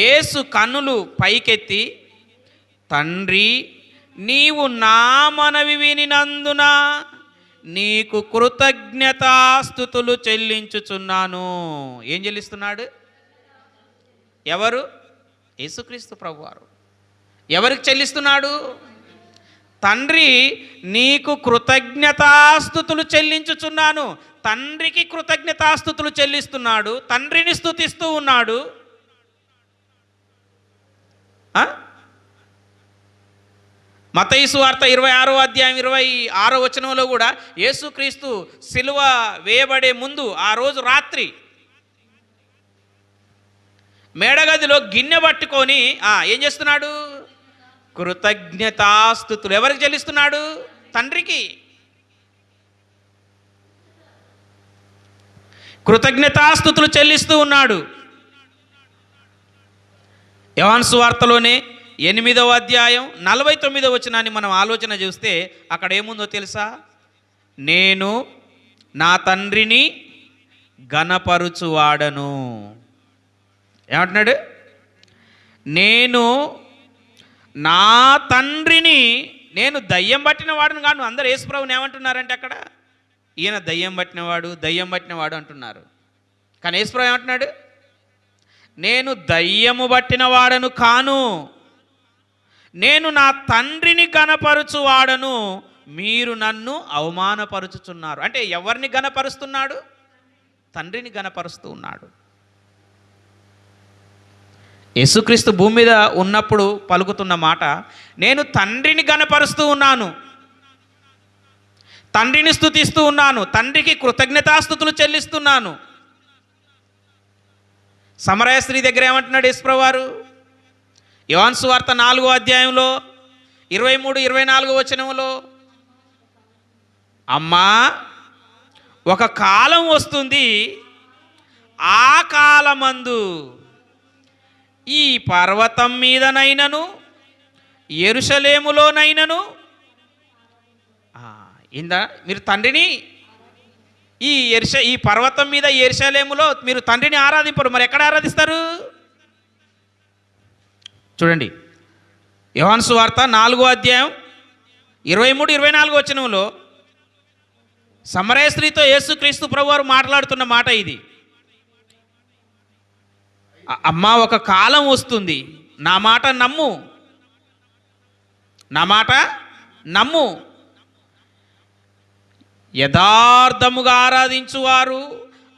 యేసు కన్నులు పైకెత్తి, తండ్రి, నీవు నా మనవి వినినందున నీకు కృతజ్ఞతాస్తుతులు చెల్లించుచున్నాను. ఏం చెల్లిస్తున్నాడు? ఎవరు? యేసుక్రీస్తు ప్రభువారు. ఎవరికి చెల్లిస్తున్నాడు? తండ్రి, నీకు కృతజ్ఞతాస్తుతులు చెల్లించుచున్నాను. తండ్రికి కృతజ్ఞతాస్తుతులు చెల్లిస్తున్నాడు, తండ్రిని స్తుతిస్తూ ఉన్నాడు. మత్తయి సువార్త 26వ అధ్యాయం 26వ వచనంలో కూడా యేసుక్రీస్తు సిలువ వేయబడే ముందు ఆ రోజు రాత్రి మేడగదిలో గిన్నె పట్టుకొని ఏం చేస్తున్నాడు? కృతజ్ఞతాస్తుతులు ఎవరికి చెల్లిస్తున్నాడు? తండ్రికి. కృతజ్ఞతాస్తుతులు చెల్లిస్తూ ఉన్నాడు. యోహాను సువార్తలోనే 8వ అధ్యాయం 49వ వచనాన్ని మనం ఆలోచన చేస్తే అక్కడ ఏముందో తెలుసా? నేను నా తండ్రిని ఘనపరుచువాడను. ఏమంటున్నాడు? నేను నా తండ్రిని, నేను దయ్యం పట్టిన వాడును కాను. అందరూ యేసుప్రభుని ఏమంటున్నారంటే అక్కడ, ఈయన దయ్యం పట్టినవాడు అంటున్నారు. కానీ యేసుప్రభు ఏమంటున్నాడు? నేను దయ్యము పట్టిన వాడను కాను, నేను నా తండ్రిని ఘనపరుచువాడను, మీరు నన్ను అవమానపరుచుచున్నారు. అంటే ఎవరిని ఘనపరుస్తున్నాడు? తండ్రిని ఘనపరుస్తూ ఉన్నాడు. యేసుక్రీస్తు భూమి మీద ఉన్నప్పుడు పలుకుతున్న మాట, నేను తండ్రిని ఘనపరుస్తూ ఉన్నాను, తండ్రిని స్తుతిస్తూ ఉన్నాను, తండ్రికి కృతజ్ఞతాస్తుతులు చెల్లిస్తున్నాను. సమరయ స్త్రీ దగ్గర ఏమంటున్నాడు యేసుప్రభువు వారు? యోహాను సువార్త 4వ అధ్యాయంలో 23-24 వచనంలో, అమ్మా ఒక కాలం వస్తుంది, ఆ కాలమందు ఈ పర్వతం మీదనైనను యెరూషలేములోనైనను ఇందా మీరు తండ్రిని ఈ పర్వతం మీద యెరూషలేములో మీరు తండ్రిని ఆరాధింపరు, మరి ఎక్కడ ఆరాధిస్తారు? చూడండి, యోహాను సువార్త 4వ అధ్యాయం 23-24 వచనంలో సమరయ స్త్రీతో యేసుక్రీస్తు ప్రభువారు మాట్లాడుతున్న మాట ఇది. అమ్మా ఒక కాలం వస్తుంది, నా మాట నమ్ము, నా మాట నమ్ము, యథార్థముగా ఆరాధించువారు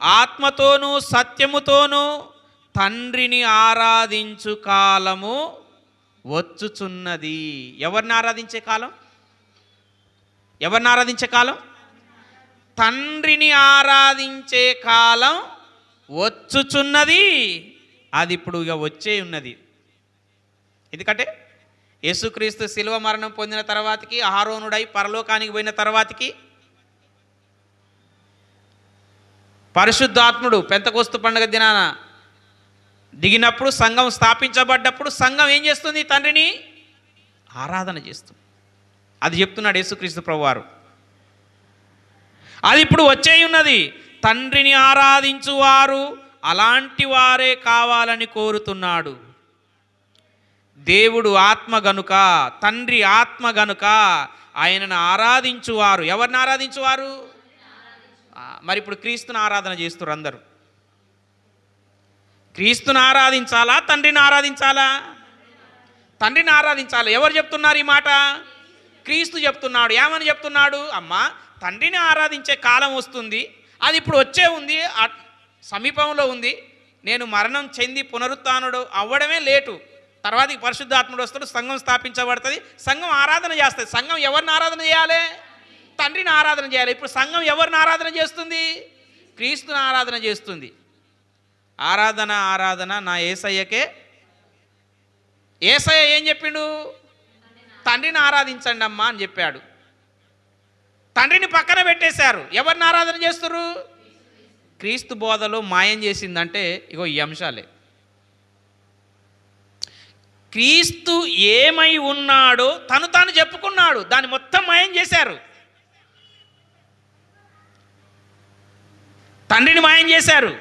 ఆత్మతోనూ సత్యముతోనూ తండ్రిని ఆరాధించు కాలము వచ్చుచున్నది. ఎవరిని ఆరాధించే కాలం? ఎవరిని ఆరాధించే కాలం? తండ్రిని ఆరాధించే కాలం వచ్చుచున్నది. అది ఇప్పుడు ఇక వచ్చే ఉన్నది. ఎందుకంటే యేసుక్రీస్తు శిలువ మరణం పొందిన తర్వాతకి, ఆరోనుడై పరలోకానికి పోయిన తర్వాతకి, పరిశుద్ధాత్ముడు పెంతెకొస్తు పండుగ దినాన దిగినప్పుడు, సంఘం స్థాపించబడ్డప్పుడు సంఘం ఏం చేస్తుంది? తండ్రిని ఆరాధన చేస్తుంది. అది చెప్తున్నాడు యేసుక్రీస్తు ప్రభువారు. అది ఇప్పుడు వచ్చే ఉన్నది. తండ్రిని ఆరాధించువారు అలాంటి వారే కావాలని కోరుతున్నాడు. దేవుడు ఆత్మ గనుక, తండ్రి ఆత్మ గనుక ఆయనను ఆరాధించువారు. ఎవరిని ఆరాధించువారు? మరి ఇప్పుడు క్రీస్తుని ఆరాధన చేస్తున్నారు అందరూ. క్రీస్తుని ఆరాధించాలా, తండ్రిని ఆరాధించాలా? తండ్రిని ఆరాధించాలి. ఎవరు చెప్తున్నారు ఈ మాట? క్రీస్తు చెప్తున్నాడు. ఏమని చెప్తున్నాడు? అమ్మా తండ్రిని ఆరాధించే కాలం వస్తుంది, అది ఇప్పుడు వచ్చే ఉంది, సమీపంలో ఉంది. నేను మరణం చెంది పునరుత్థానుడు అవ్వడమే లేటు, తర్వాతకి పరిశుద్ధాత్ముడు వస్తాడు, సంఘం స్థాపించబడుతుంది, సంఘం ఆరాధన చేస్తుంది. సంఘం ఎవరిని ఆరాధన చేయాలి? తండ్రిని ఆరాధన చేయాలి. ఇప్పుడు సంఘం ఎవరిని ఆరాధన చేస్తుంది? క్రీస్తుని ఆరాధన చేస్తుంది. ఆరాధన నా యేసయ్యకే. యేసయ్య ఏం చెప్పిండు? తండ్రిని ఆరాధించండి అమ్మా అని చెప్పాడు. తండ్రిని పక్కన పెట్టేశారు. ఎవరిని ఆరాధన చేస్తున్నారు? క్రీస్తు బోధలో మాయం చేసిందంటే ఇగో ఈ అంశాలే. క్రీస్తు ఏమై ఉన్నాడో తాను చెప్పుకున్నాడు, దాన్ని మొత్తం మాయం చేశారు. తండ్రిని మాయం చేశారు,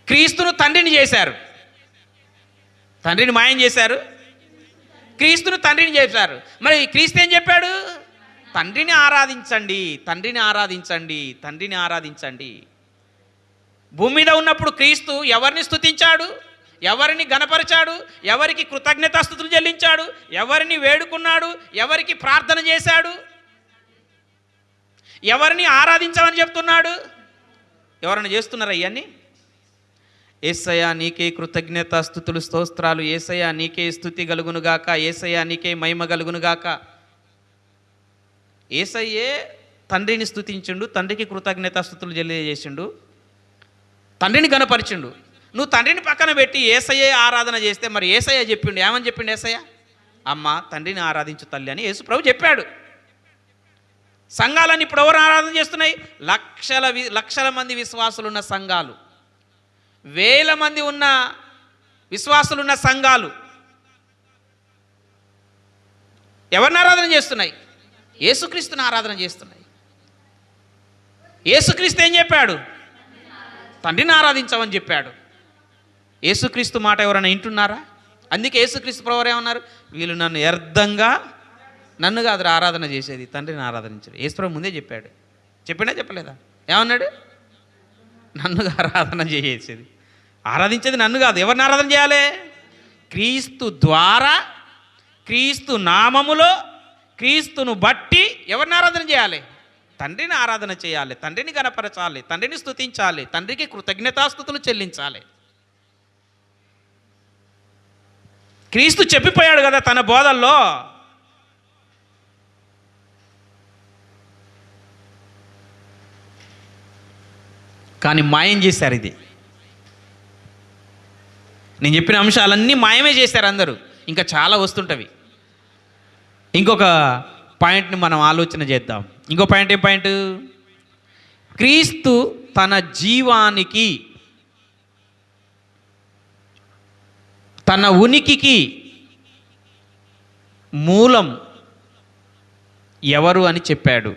క్రీస్తును తండ్రిని చేశారు. తండ్రిని మాయం చేశారు, క్రీస్తును తండ్రిని చేశారు. మరి క్రీస్తు ఏం చెప్పాడు? తండ్రిని ఆరాధించండి, తండ్రిని ఆరాధించండి, తండ్రిని ఆరాధించండి. భూమి మీద ఉన్నప్పుడు క్రీస్తు ఎవరిని స్తుతించాడు? ఎవరిని గణపరిచాడు? ఎవరికి కృతజ్ఞతాస్తుతులు చెల్లించాడు? ఎవరిని వేడుకున్నాడు? ఎవరికి ప్రార్థన చేశాడు? ఎవరిని ఆరాధించమని చెప్తున్నాడు? ఎవరైనా చేస్తున్నారా ఇవన్నీ? యేసయ్యా నీకే కృతజ్ఞతాస్తుతులు స్తోత్రాలు, యేసయ్యా నీకే స్తుతి కలుగునుగాక, యేసయ్యా నీకే మహిమ కలుగునుగాక. యేసయ్యే తండ్రిని స్తుతించిండు, తండ్రికి కృతజ్ఞతాస్తుతులు తెలియజేసిండు, తండ్రిని గణపరిచిండు. నువ్వు తండ్రిని పక్కన పెట్టి యేసయ్యే ఆరాధన చేస్తే మరి యేసయ్య చెప్పిండు. ఏమని చెప్పిండు యేసయ్య? అమ్మ తండ్రిని ఆరాధించు తల్లి అని యేసు ప్రభు చెప్పాడు. సంఘాలన్నీ ఇప్పుడు ఎవరు ఆరాధన చేస్తున్నాయి? లక్షల మంది విశ్వాసులు ఉన్న సంఘాలు, వేల మంది ఉన్న విశ్వాసులున్న సంఘాలు ఎవరిని ఆరాధన చేస్తున్నాయి? యేసుక్రీస్తుని ఆరాధన చేస్తున్నాయి. యేసుక్రీస్తు ఏం చెప్పాడు? తండ్రిని ఆరాధించమని చెప్పాడు. యేసుక్రీస్తు మాట ఎవరైనా వింటున్నారా? అందుకే యేసుక్రీస్తు ప్రభువారు ఏమన్నారు? వీళ్ళు నన్ను వ్యర్థంగా, నన్ను కాదు ఆరాధన చేసేది, తండ్రిని ఆరాధించారు. యేసు ప్రభు ముందే చెప్పాడు. చెప్పినా చెప్పలేదా? ఏమన్నాడు? నన్ను ఆరాధన చేసేది, ఆరాధించేది నన్ను కాదు. ఎవరిని ఆరాధన చేయాలి? క్రీస్తు ద్వారా, క్రీస్తు నామములో, క్రీస్తును బట్టి ఎవరిని ఆరాధన చేయాలి? తండ్రిని ఆరాధన చేయాలి, తండ్రిని గణపరచాలి, తండ్రిని స్తుతించాలి, తండ్రికి కృతజ్ఞతాస్తుతులు చెల్లించాలి. క్రీస్తు చెప్పిపోయాడు కదా తన బోధల్లో. కానీ మాయం చేశారు. ఇది నేను చెప్పిన అంశాలన్నీ మాయమే చేశారు అందరూ. ఇంకా చాలా వస్తుంటవి. ఇంకొక పాయింట్ని మనం ఆలోచన చేద్దాం. ఇంకో పాయింట్ ఏం పాయింట్? క్రీస్తు తన జీవానికి, తన ఉనికికి మూలం ఎవరు అని చెప్పాడు.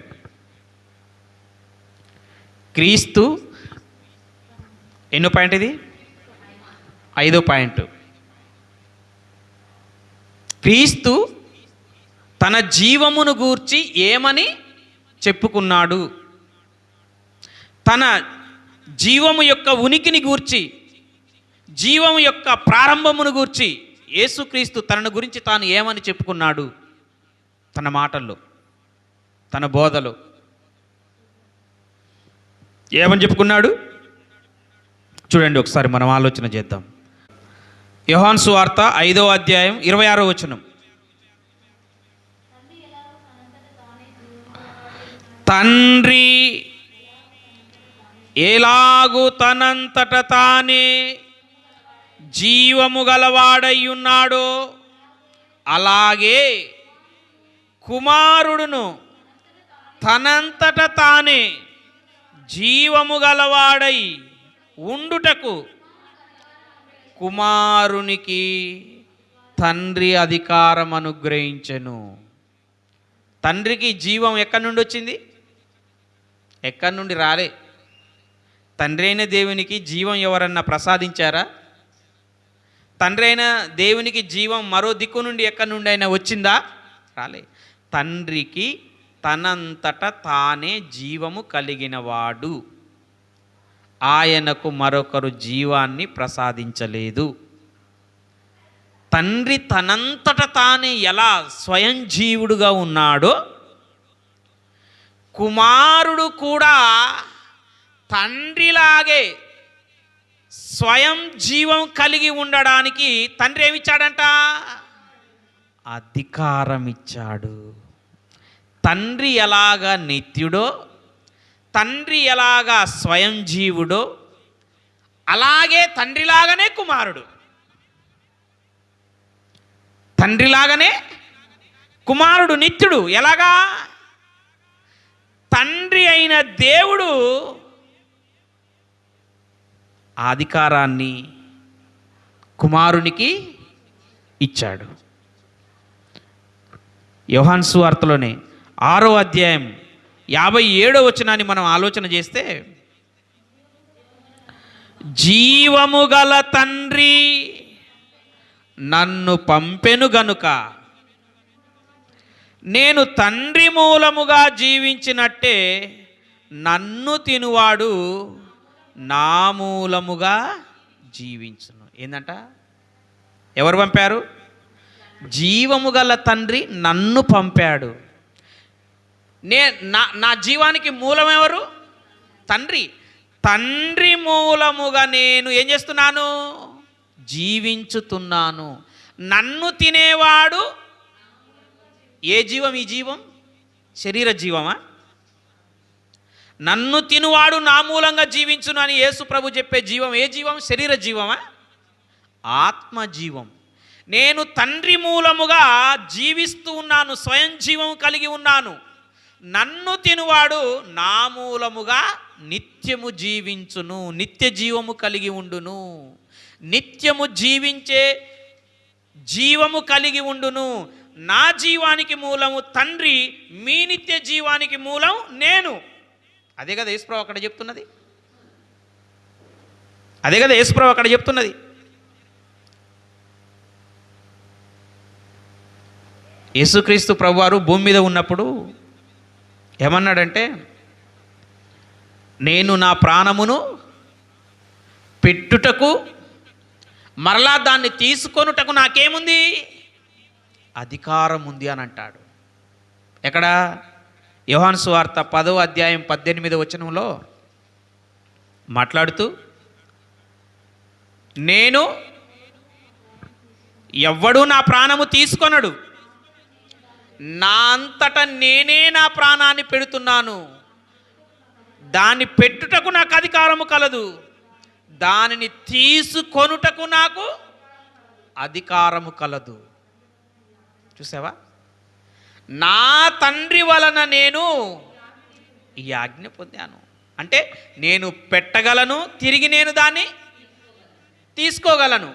క్రీస్తు ఎన్నో పాయింట్ ఇది? 5వ పాయింట్. క్రీస్తు తన జీవమును గూర్చి ఏమని చెప్పుకున్నాడు? తన జీవము యొక్క ఉనికిని గూర్చి, జీవము యొక్క ప్రారంభమును గూర్చి యేసుక్రీస్తు తనను గురించి తాను ఏమని చెప్పుకున్నాడు? తన మాటల్లో, తన బోధలో ఏమని చెప్పుకున్నాడు? చూడండి, ఒకసారి మనం ఆలోచన చేద్దాం. యోహాను సువార్త 5వ అధ్యాయం 26వ వచనం. తండ్రి ఎలాగు తనంతట తానే జీవము గలవాడై ఉన్నాడో అలాగే కుమారుడును తనంతట తానే జీవము గలవాడై ఉండుటకు కుమారునికి తండ్రి అధికారం అనుగ్రహించెను. తండ్రికి జీవం ఎక్కడి నుండి వచ్చింది? ఎక్కడి నుండి రాలే. తండ్రి అయిన దేవునికి జీవం ఎవరన్నా ప్రసాదించారా? తండ్రి అయిన దేవునికి జీవం మరో దిక్కు నుండి ఎక్కడి నుండి అయినా వచ్చిందా? రాలే. తండ్రికి తనంతట తానే జీవము కలిగినవాడు. ఆయనకు మరొకరు జీవాన్ని ప్రసాదించలేదు. తండ్రి తనంతట తానే ఎలా స్వయం జీవుడుగా ఉన్నాడో, కుమారుడు కూడా తండ్రిలాగే స్వయం జీవం కలిగి ఉండడానికి తండ్రి ఏమిచ్చాడంట? అధికారం ఇచ్చాడు. తండ్రి ఎలాగా నిత్యుడో, తండ్రి ఎలాగా స్వయం జీవుడో, అలాగే తండ్రిలాగానే కుమారుడు. తండ్రిలాగానే కుమారుడు నిత్యుడు. ఎలాగా? తండ్రి అయిన దేవుడు ఆ అధికారాన్ని కుమారునికి ఇచ్చాడు. యోహాను సువార్తలోనే 6వ అధ్యాయం 57వ వచనాన్ని మనం ఆలోచన చేస్తే, జీవము గల తండ్రి నన్ను పంపెను గనుక నేను తండ్రి మూలముగా జీవించినట్టే నన్ను తినువాడు నా మూలముగా జీవించును. ఏందంట? ఎవరు పంపారు? జీవము గల తండ్రి నన్ను పంపాడు. నా జీవానికి మూలం ఎవరు? తండ్రి. తండ్రి మూలముగా నేను ఏం చేస్తున్నాను? జీవించుతున్నాను. నన్ను తినేవాడు ఏ జీవం? ఈ జీవం శరీర జీవమా? నన్ను తినువాడు నా మూలంగా జీవించును అని యేసు ప్రభు చెప్పే జీవం ఏ జీవం? శరీర జీవమా? ఆత్మజీవం. నేను తండ్రి మూలముగా జీవిస్తూ ఉన్నాను, స్వయం జీవం కలిగి ఉన్నాను. నన్ను తినువాడు నా మూలముగా నిత్యము జీవించును, నిత్య జీవము కలిగి ఉండును. నిత్యము జీవించే జీవము కలిగి ఉండును. నా జీవానికి మూలము తండ్రి, మీ నిత్య జీవానికి మూలం నేను. అదే కదా యేసుప్రభు అక్కడ చెప్తున్నది. అదే కదా యేసుప్రభు అక్కడ చెప్తున్నది. యేసుక్రీస్తు ప్రభువారు భూమి మీద ఉన్నప్పుడు ఏమన్నాడంటే, నేను నా ప్రాణమును పెట్టుటకు మరలా దాన్ని తీసుకొనుటకు నాకేముంది? అధికారం ఉంది అని అంటాడు. ఎక్కడ? యోహాను సువార్త 10వ అధ్యాయం 18వ వచనంలో మాట్లాడుతూ, నేను ఎవ్వడూ నా ప్రాణము తీసుకొనడు, నా అంతటా నేనే నా ప్రాణాన్ని పెడుతున్నాను. దాన్ని పెట్టుటకు నాకు అధికారము కలదు, దానిని తీసుకొనుటకు నాకు అధికారము కలదు. చూసావా? నా తండ్రి వలన నేను ఈ ఆజ్ఞ పొందాను. అంటే నేను పెట్టగలను, తిరిగి నేను దాన్ని తీసుకోగలను.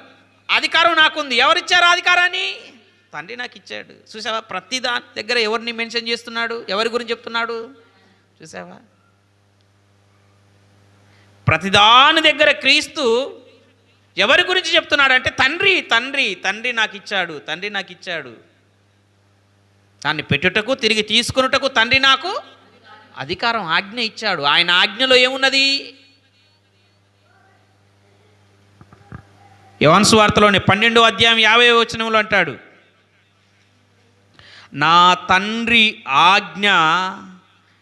అధికారం నాకుంది. ఎవరిచ్చారు అధికారాన్ని? తండ్రి నాకు ఇచ్చాడు. చూసావా? ప్రతి దాని దగ్గర ఎవరిని మెన్షన్ చేస్తున్నాడు? ఎవరి గురించి చెప్తున్నాడు? చూసావా? ప్రతిదాని దగ్గర క్రీస్తు ఎవరి గురించి చెప్తున్నాడు అంటే తండ్రి తండ్రి తండ్రి నాకు ఇచ్చాడు, తండ్రి నాకు ఇచ్చాడు. దాన్ని పెట్టుటకు, తిరిగి తీసుకున్నటకు తండ్రి నాకు అధికారం, ఆజ్ఞ ఇచ్చాడు. ఆయన ఆజ్ఞలో ఏమున్నది? యోహాను సువార్తలోని 12వ అధ్యాయం 50వ వచనంలో అంటాడు, నా తండ్రి ఆజ్ఞ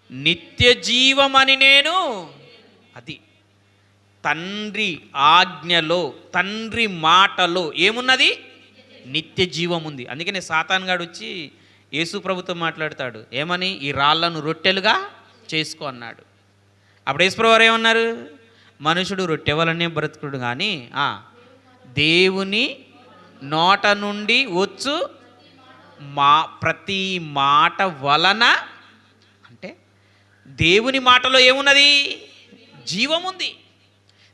నిత్య జీవమని నేను. అది తండ్రి ఆజ్ఞలో, తండ్రి మాటలో ఏమున్నది? నిత్య జీవం ఉంది. అందుకనే సాతాన్ గాడు వచ్చి యేసు ప్రభుతో మాట్లాడతాడు. ఏమని? ఈ రాళ్లను రొట్టెలుగా చేసుకో అన్నాడు. అప్పుడు యేసుప్రభు వారు ఏమన్నారు? మనుషుడు రొట్టె వలనే బ్రతుకుడు కానీ దేవుని నోట నుండి వచ్చు ప్రతి మాట వలన. అంటే దేవుని మాటలో ఏమున్నది? జీవముంది.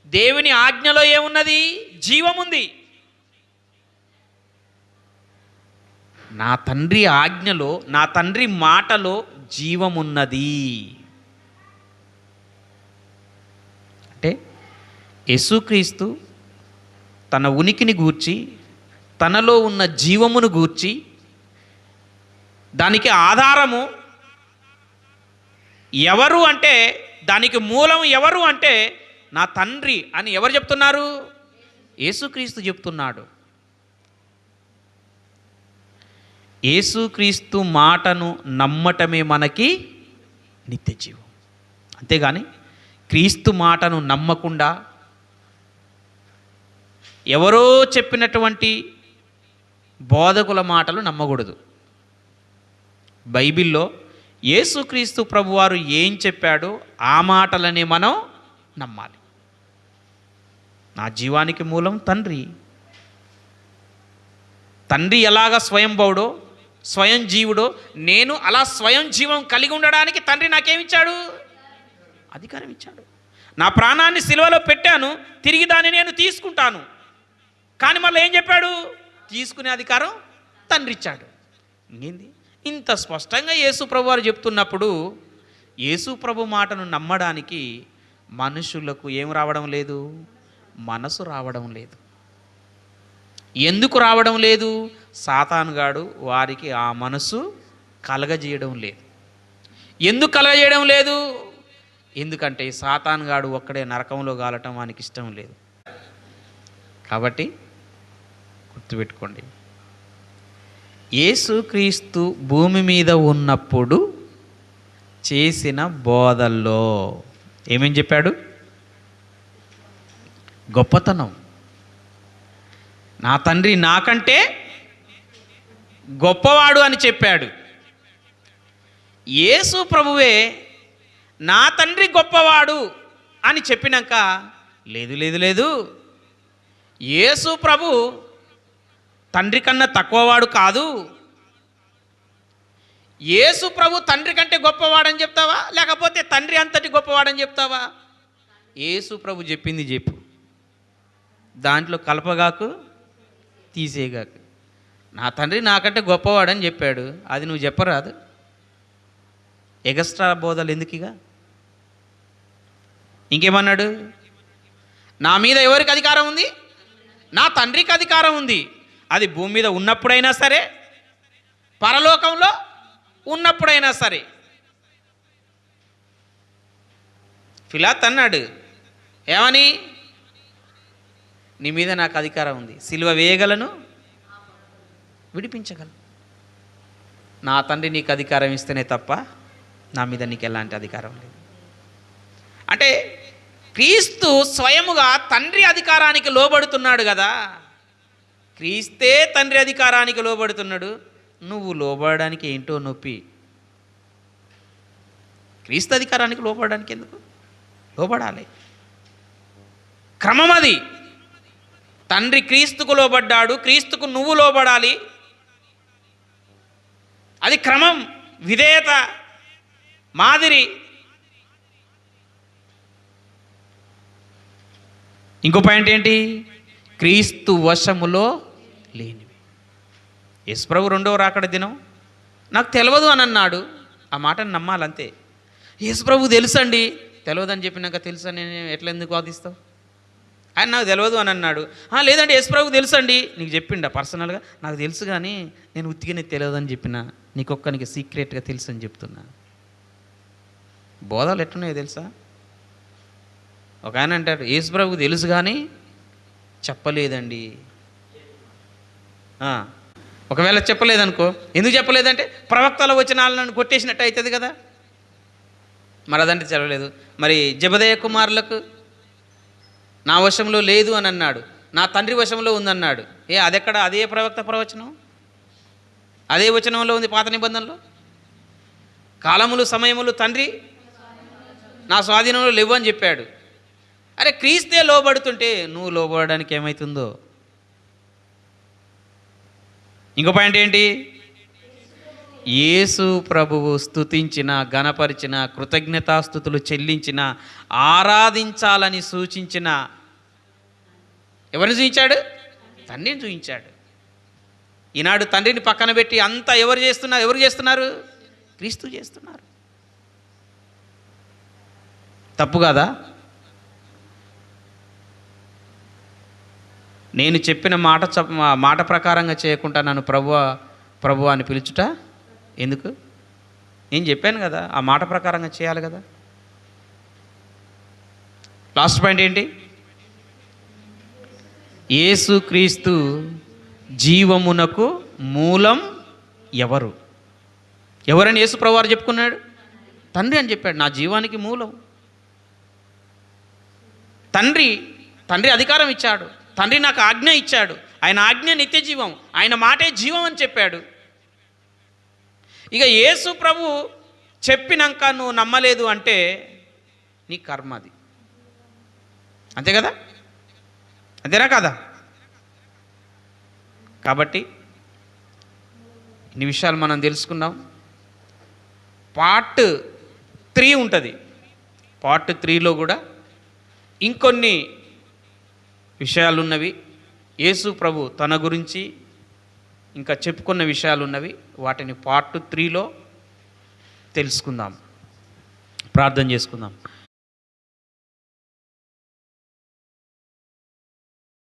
దేవుని ఆజ్ఞలో ఏమున్నది? జీవముంది. నా తండ్రి ఆజ్ఞలో, నా తండ్రి మాటలో జీవమున్నది. అంటే యేసుక్రీస్తు తన ఉనికిని గూర్చి, తనలో ఉన్న జీవమును గూర్చి, దానికి ఆధారము ఎవరు అంటే, దానికి మూలం ఎవరు అంటే నా తండ్రి అని ఎవరు చెప్తున్నారు? యేసుక్రీస్తు చెప్తున్నాడు. యేసుక్రీస్తు మాటను నమ్మటమే మనకి నిత్య జీవం. అంతేగాని క్రీస్తు మాటను నమ్మకుండా ఎవరో చెప్పినటువంటి బోధకుల మాటలు నమ్మకూడదు. బైబిల్లో యేసుక్రీస్తు ప్రభువారు ఏం చెప్పాడో ఆ మాటలనే మనం నమ్మాలి. నా జీవానికి మూలం తండ్రి. తండ్రి ఎలాగ స్వయంభవుడో, స్వయం జీవుడో, నేను అలా స్వయం జీవం కలిగి ఉండడానికి తండ్రి నాకేమిచ్చాడు? అధికారం ఇచ్చాడు. నా ప్రాణాన్ని సిలువలో పెట్టాను, తిరిగి దాన్ని నేను తీసుకుంటాను. కానీ మళ్ళీ ఏం చెప్పాడు? తీసుకునే అధికారం తండ్రి ఇచ్చాడు. ఇంకేంది? ఇంత స్పష్టంగా యేసు ప్రభు వారు చెప్తున్నప్పుడు యేసు ప్రభు మాటను నమ్మడానికి మనుషులకు ఏం రావడం లేదు? మనసు రావడం లేదు. ఎందుకు రావడం లేదు? సాతానుగాడు వారికి ఆ మనసు కలగజేయడం లేదు. ఎందుకు కలగజేయడం లేదు? ఎందుకంటే సాతానుగాడు ఒక్కడే నరకంలో గాలటం వానికి ఇష్టం లేదు. కాబట్టి గుర్తుపెట్టుకోండి, యేసుక్రీస్తు భూమి మీద ఉన్నప్పుడు చేసిన బోధల్లో ఏమేం చెప్పాడు? గొప్పతనం. నా తండ్రి నాకంటే గొప్పవాడు అని చెప్పాడు. యేసు ప్రభువే నా తండ్రి గొప్పవాడు అని చెప్పినాక లేదు లేదు లేదు, యేసు ప్రభు తండ్రి కన్నా తక్కువవాడు కాదు. యేసు ప్రభు తండ్రి కంటే గొప్పవాడని చెప్తావా, లేకపోతే తండ్రి అంతటి గొప్పవాడని చెప్తావా? యేసు ప్రభు చెప్పింది చెప్పు, దాంట్లో కలపగాకు తీసేగాకు. నా తండ్రి నాకంటే గొప్పవాడని చెప్పాడు, అది నువ్వు చెప్పరాదు. ఎగస్ట్రా బోధలు ఎందుకుగా? ఇంకేమన్నాడు? నా మీద ఎవరికి అధికారం ఉంది? నా తండ్రికి అధికారం ఉంది. అది భూమి మీద ఉన్నప్పుడైనా సరే, పరలోకంలో ఉన్నప్పుడైనా సరే. పిలాతు అన్నాడు ఏమని? నీ మీద నాకు అధికారం ఉంది, సిలువ వేయగలను, విడిపించగలను. నా తండ్రి నీకు అధికారం ఇస్తేనే తప్ప నా మీద నీకు ఎలాంటి అధికారం లేదు. అంటే క్రీస్తు స్వయముగా తండ్రి అధికారానికి లోబడుతున్నాడు కదా. క్రీస్తే తండ్రి అధికారానికి లోబడుతున్నాడు. నువ్వు లోబడడానికి ఏంటో నొప్పి. క్రీస్తు అధికారానికి లోబడడానికి ఎందుకు? లోబడాలి. క్రమం అది. తండ్రి క్రీస్తుకు లోబడ్డాడు, క్రీస్తుకు నువ్వు లోబడాలి. అది క్రమం, విధేయత, మాదిరి. ఇంకో పాయింట్ ఏంటి? క్రీస్తు వశములో లేనివి. యేసుప్రభు రెండవ రాకడ దినం నాకు తెలియదు అని అన్నాడు. ఆ మాటను నమ్మాలంతే. యేసుప్రభు తెలుసండి, తెలియదని చెప్పినాక తెలుసా నేను ఎట్లా ఎందుకు వాదిస్తావు? ఆయన నాకు తెలియదు అని అన్నాడు. లేదంటే యేసుప్రభు తెలుసండి, నీకు చెప్పిండా పర్సనల్గా? నాకు తెలుసు కానీ నేను ఉత్తిగానే తెలియదని చెప్పిన, నీకొక్కనికి సీక్రెట్గా తెలుసు అని చెప్తున్నా. బోధాలు ఎట్టున్నాయో తెలుసా? ఒక ఆయన అంటాడు యేసుప్రభు తెలుసు కానీ చెప్పలేదండి. ఒకవేళ చెప్పలేదనుకో, ఎందుకు చెప్పలేదంటే ప్రవక్తల వచనాలను కొట్టేసినట్టు అవుతుంది కదా. మరి అదంటే చదవలేదు. మరి జెబెదయి కుమారులకు నా వశంలో లేదు అని అన్నాడు, నా తండ్రి వశంలో ఉందన్నాడు. అదెక్కడ? అదే ప్రవక్త ప్రవచనం, అదే వచనంలో ఉంది పాత నిబంధనలో. కాలములు సమయములు తండ్రి నా స్వాధీనంలో లేవు అని చెప్పాడు. అరే క్రీస్తే లోబడుతుంటే నువ్వు లోబడడానికి ఏమవుతుందో. ఇంకో పాయింట్ ఏంటి? యేసు ప్రభువు స్తుతించిన, గణపరిచిన, కృతజ్ఞతాస్తుతులు చెల్లించిన, ఆరాధించాలని సూచించిన, ఎవరిని చూపించాడు? తండ్రిని చూపించాడు. ఈనాడు తండ్రిని పక్కన పెట్టి అంతా ఎవరు చేస్తున్నారు? క్రీస్తు చేస్తున్నారు. తప్పు కాదా? నేను చెప్పిన మాట ప్రకారంగా చేయకుండా నన్ను ప్రభు అని పిలుచుట ఎందుకు? నేను చెప్పాను కదా, ఆ మాట ప్రకారంగా చేయాలి కదా. లాస్ట్ పాయింట్ ఏంటి? యేసుక్రీస్తు జీవమునకు మూలం ఎవరని యేసు ప్రభువారు చెప్పుకున్నాడు? తండ్రి అని చెప్పాడు. నా జీవానికి మూలం తండ్రి అధికారం ఇచ్చాడు. తండ్రి నాకు ఆజ్ఞ ఇచ్చాడు. ఆయన ఆజ్ఞ నిత్య జీవం, ఆయన మాటే జీవం అని చెప్పాడు. ఇక యేసు ప్రభు చెప్పినాక నువ్వు నమ్మలేదు అంటే నీ కర్మ అది. అంతే కదా? అంతేనా కదా? కాబట్టి ఇన్ని విషయాలు మనం తెలుసుకున్నాం. పార్ట్ 3 ఉంటుంది. పార్ట్ 3లో కూడా ఇంకొన్ని విషయాలు ఉన్నవి. యేసు ప్రభు తన గురించి ఇంకా చెప్పుకున్న విషయాలు ఉన్నవి. వాటిని పార్ట్ 3లో తెలుసుకుందాం. ప్రార్థన చేసుకుందాం.